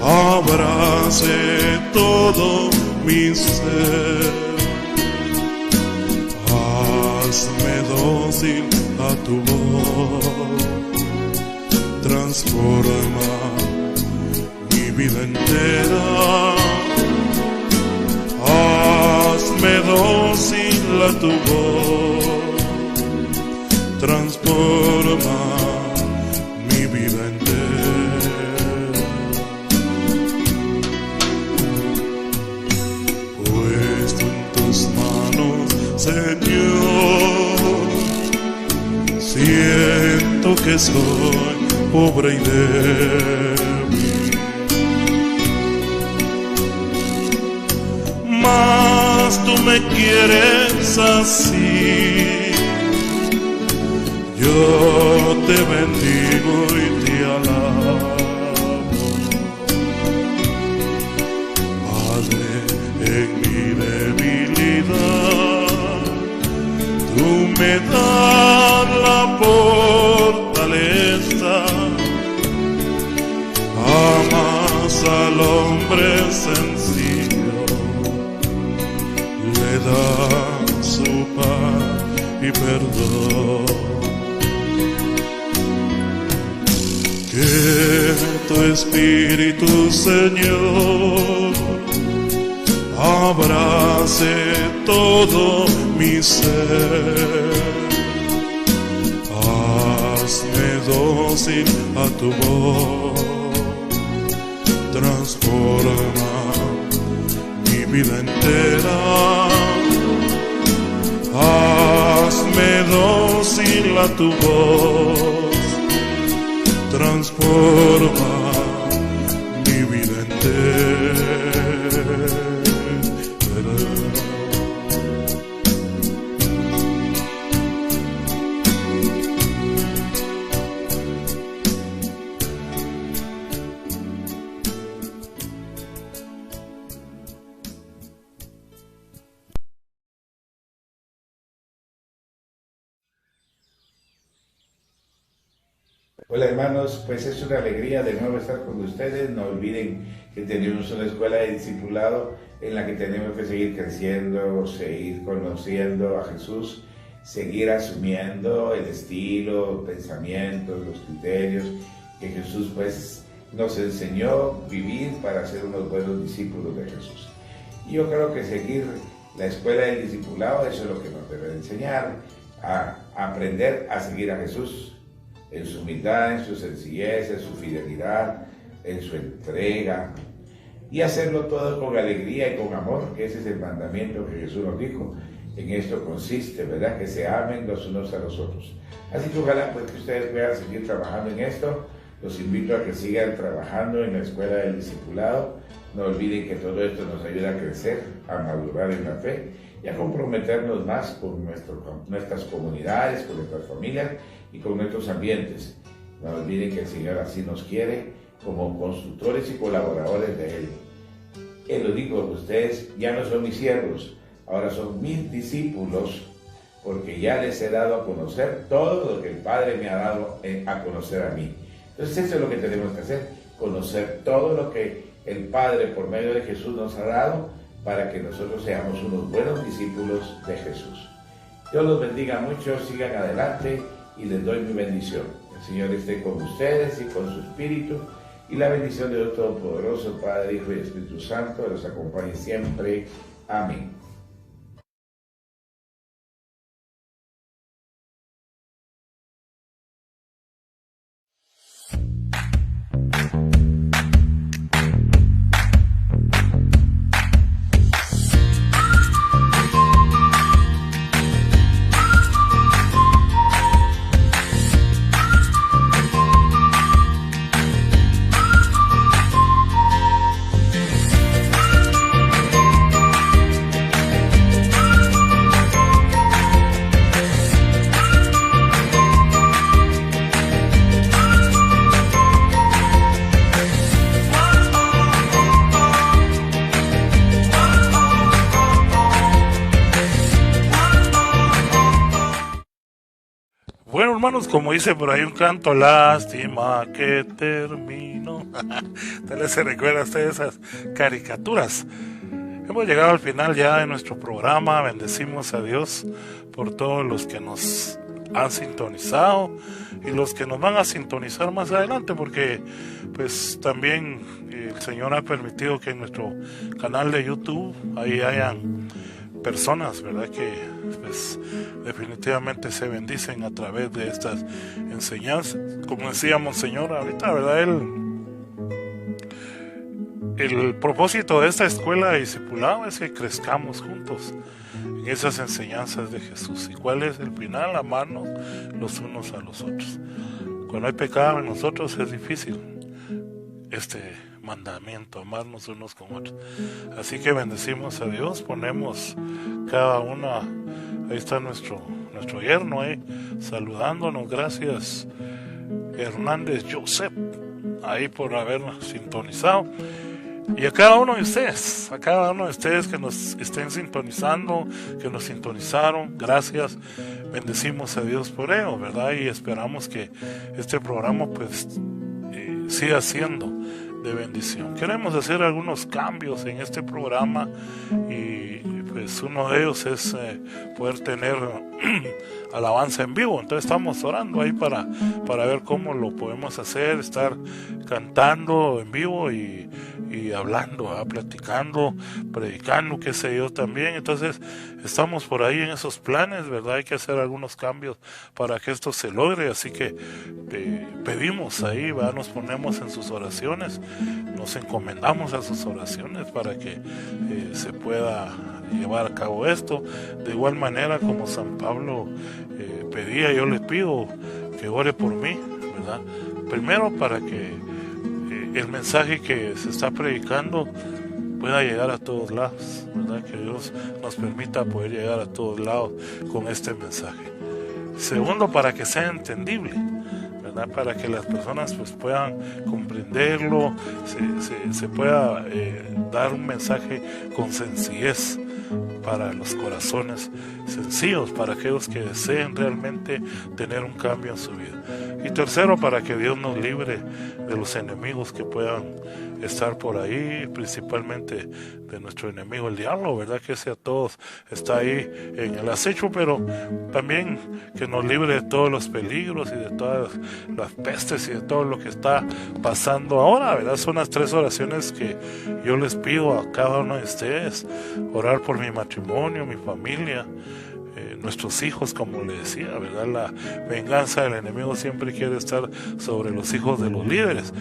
abrace todo mi ser, hazme dócil a tu voz, transforma mi vida entera. Hazme dócil a tu voz, transforma mi vida entera. Puesto en tus manos, Señor, siento que soy pobre y débil, mas tú me quieres así. Yo te bendigo y te alabo. Padre, en mi debilidad, tú me das la fortaleza. Amas al hombre sencillo, le das su paz y perdón. Que tu Espíritu, Señor, abrace todo mi ser. Hazme dócil a tu voz, transforma mi vida entera. Hazme dócil a tu voz, transforma mi vida entera. Hola hermanos, pues es una alegría de nuevo estar con ustedes. No olviden que tenemos una escuela de discipulado en la que tenemos que seguir creciendo, seguir conociendo a Jesús, seguir asumiendo el estilo, pensamientos, los criterios que Jesús pues nos enseñó vivir para ser unos buenos discípulos de Jesús. Y yo creo que seguir la escuela del discipulado, eso es lo que nos debe enseñar, a aprender a seguir a Jesús en su humildad, en su sencillez, en su fidelidad, en su entrega, y hacerlo todo con alegría y con amor, que ese es el mandamiento que Jesús nos dijo. En esto consiste, ¿verdad? Que se amen los unos a los otros. Así que ojalá pues que ustedes puedan seguir trabajando en esto. Los invito a que sigan trabajando en la escuela del discipulado. No olviden que todo esto nos ayuda a crecer, a madurar en la fe y a comprometernos más con nuestras comunidades, con nuestras familias y con nuestros ambientes. No olviden que el Señor así nos quiere como constructores y colaboradores de Él. Él lo dijo, ustedes ya no son mis siervos, ahora son mis discípulos, porque ya les he dado a conocer todo lo que el Padre me ha dado a conocer a mí. Entonces eso es lo que tenemos que hacer, conocer todo lo que el Padre por medio de Jesús nos ha dado para que nosotros seamos unos buenos discípulos de Jesús. Dios los bendiga mucho, sigan adelante y les doy mi bendición. El Señor esté con ustedes y con su Espíritu, y la bendición de Dios Todopoderoso, Padre, Hijo y Espíritu Santo, los acompañe siempre. Amén. Bueno, hermanos, como dice por ahí un canto, lástima que termino. Tal vez se recuerda a ustedes esas caricaturas. Hemos Hemos llegado al final ya de nuestro programa. Bendecimos a Dios por todos los que nos han sintonizado y los que nos van a sintonizar más adelante, porque pues también el Señor ha permitido que en nuestro canal de YouTube ahí hayan personas, ¿verdad?, que pues definitivamente se bendicen a través de estas enseñanzas. Como decía Monseñor ahorita, ¿verdad?, el propósito de esta escuela de discipulado es que crezcamos juntos en esas enseñanzas de Jesús. ¿Y cuál es el final? Amarnos los unos a los otros. Cuando hay pecado en nosotros es difícil este mandamiento, amarnos unos con otros. Así que bendecimos a Dios, ponemos cada una. Ahí está nuestro yerno saludándonos. Gracias, Hernández Joseph, ahí por habernos sintonizado. Y a cada uno de ustedes, que nos estén sintonizando, que nos sintonizaron, gracias, bendecimos a Dios por ello, ¿verdad? Y esperamos que este programa pues siga siendo de bendición. Queremos hacer algunos cambios en este programa y pues uno de ellos es poder tener alabanza en vivo. Entonces estamos orando ahí para ver cómo lo podemos hacer, estar cantando en vivo y hablando, platicando, predicando, qué sé yo también. Entonces estamos por ahí en esos planes, ¿verdad? Hay que hacer algunos cambios para que esto se logre, así que pedimos ahí, ¿verdad? Nos ponemos en sus oraciones, nos encomendamos a sus oraciones para que se pueda llevar a cabo esto. De igual manera como San Pablo pedía, yo le pido que ore por mí, ¿verdad? Primero para que el mensaje que se está predicando pueda llegar a todos lados, ¿verdad? Que Dios nos permita poder llegar a todos lados con este mensaje. Segundo, para que sea entendible, ¿verdad? Para que las personas pues puedan comprenderlo, se pueda dar un mensaje con sencillez para los corazones sencillos, para aquellos que deseen realmente tener un cambio en su vida. Y tercero, para que Dios nos libre de los enemigos que puedan estar por ahí, principalmente de nuestro enemigo el diablo, ¿verdad? Que ese a todos está ahí en el acecho, pero también que nos libre de todos los peligros y de todas las pestes y de todo lo que está pasando ahora, ¿verdad? Son las 3 oraciones que yo les pido a cada uno de ustedes: orar por mi matrimonio, mi familia, nuestros hijos, como le decía, ¿verdad? La venganza del enemigo siempre quiere estar sobre los hijos de los líderes.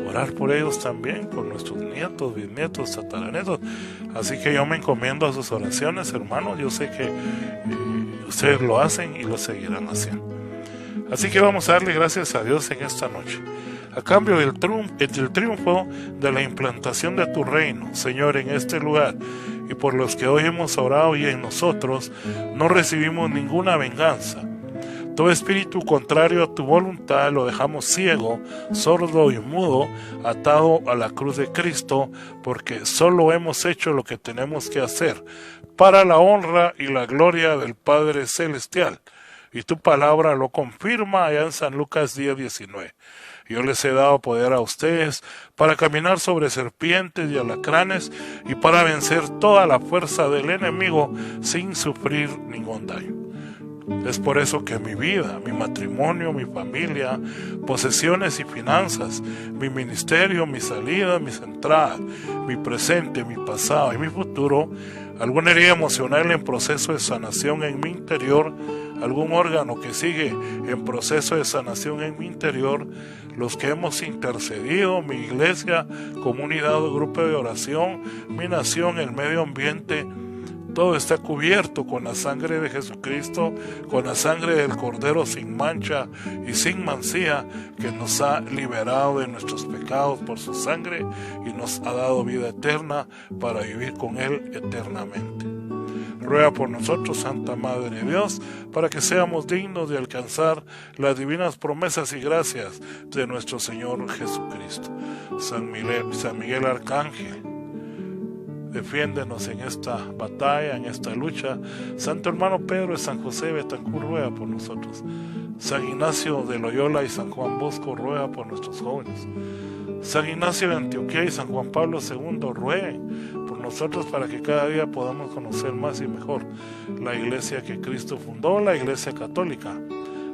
Orar por ellos también, por nuestros nietos, bisnietos, tataranietos. Así que yo me encomiendo a sus oraciones, hermanos. Yo sé que ustedes lo hacen y lo seguirán haciendo. Así que vamos a darle gracias a Dios en esta noche, a cambio del triunfo de la implantación de tu reino, Señor, en este lugar, y por los que hoy hemos orado, y en nosotros no recibimos ninguna venganza. Todo espíritu contrario a tu voluntad lo dejamos ciego, sordo y mudo, atado a la cruz de Cristo, porque solo hemos hecho lo que tenemos que hacer para la honra y la gloria del Padre Celestial. Y tu palabra lo confirma allá en San Lucas 10:19. Yo les he dado poder a ustedes para caminar sobre serpientes y alacranes y para vencer toda la fuerza del enemigo sin sufrir ningún daño. Es por eso que mi vida, mi matrimonio, mi familia, posesiones y finanzas, mi ministerio, mi salida, mis entradas, mi presente, mi pasado y mi futuro, alguna herida emocional en proceso de sanación en mi interior, algún órgano que sigue en proceso de sanación en mi interior, los que hemos intercedido, mi iglesia, comunidad o grupo de oración, mi nación, el medio ambiente, todo está cubierto con la sangre de Jesucristo, con la sangre del Cordero sin mancha y sin mancilla, que nos ha liberado de nuestros pecados por su sangre y nos ha dado vida eterna para vivir con Él eternamente. Ruega por nosotros, Santa Madre de Dios, para que seamos dignos de alcanzar las divinas promesas y gracias de nuestro Señor Jesucristo. San Miguel Arcángel, defiéndenos en esta batalla, en esta lucha. Santo hermano Pedro de San José de Betancourt, ruega por nosotros. San Ignacio de Loyola y San Juan Bosco, ruega por nuestros jóvenes. San Ignacio de Antioquía y San Juan Pablo II, rueguen por nosotros para que cada día podamos conocer más y mejor la iglesia que Cristo fundó, la iglesia católica,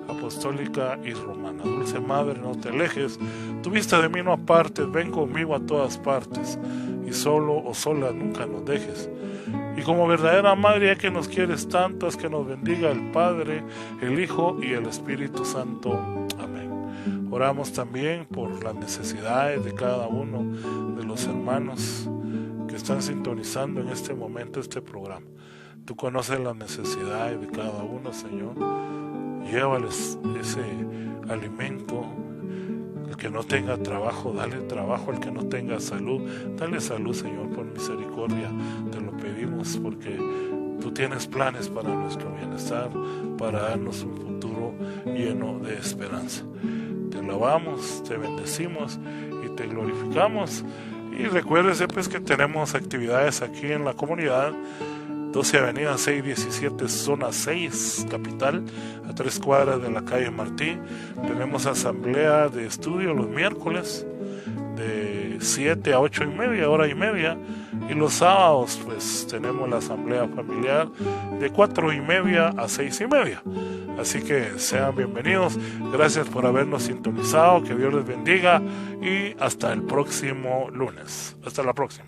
apostólica y romana. Dulce Madre, no te alejes, tu vista de mí no apartes, ven conmigo a todas partes, y solo o sola nunca nos dejes. Y como verdadera Madre, ya que nos quieres tanto, haz que nos bendiga el Padre, el Hijo y el Espíritu Santo. Amén. Oramos también por las necesidades de cada uno de los hermanos que están sintonizando en este momento este programa. Tú conoces las necesidades de cada uno, Señor. Llévales ese alimento. El que no tenga trabajo, dale trabajo. Al que no tenga salud, dale salud, Señor, por misericordia. Te lo pedimos porque tú tienes planes para nuestro bienestar, para darnos un futuro lleno de esperanza. Te alabamos, te bendecimos y te glorificamos. Y recuérdese pues que tenemos actividades aquí en la comunidad. 12 Avenida 617, Zona 6, Capital, a 3 cuadras de la calle Martí. Tenemos asamblea de estudio los miércoles de 7 a 8 y media, hora y media. Y los sábados pues tenemos la asamblea familiar de 4 y media a 6 y media. Así que sean bienvenidos. Gracias por habernos sintonizado. Que Dios les bendiga y hasta el próximo lunes. Hasta la próxima.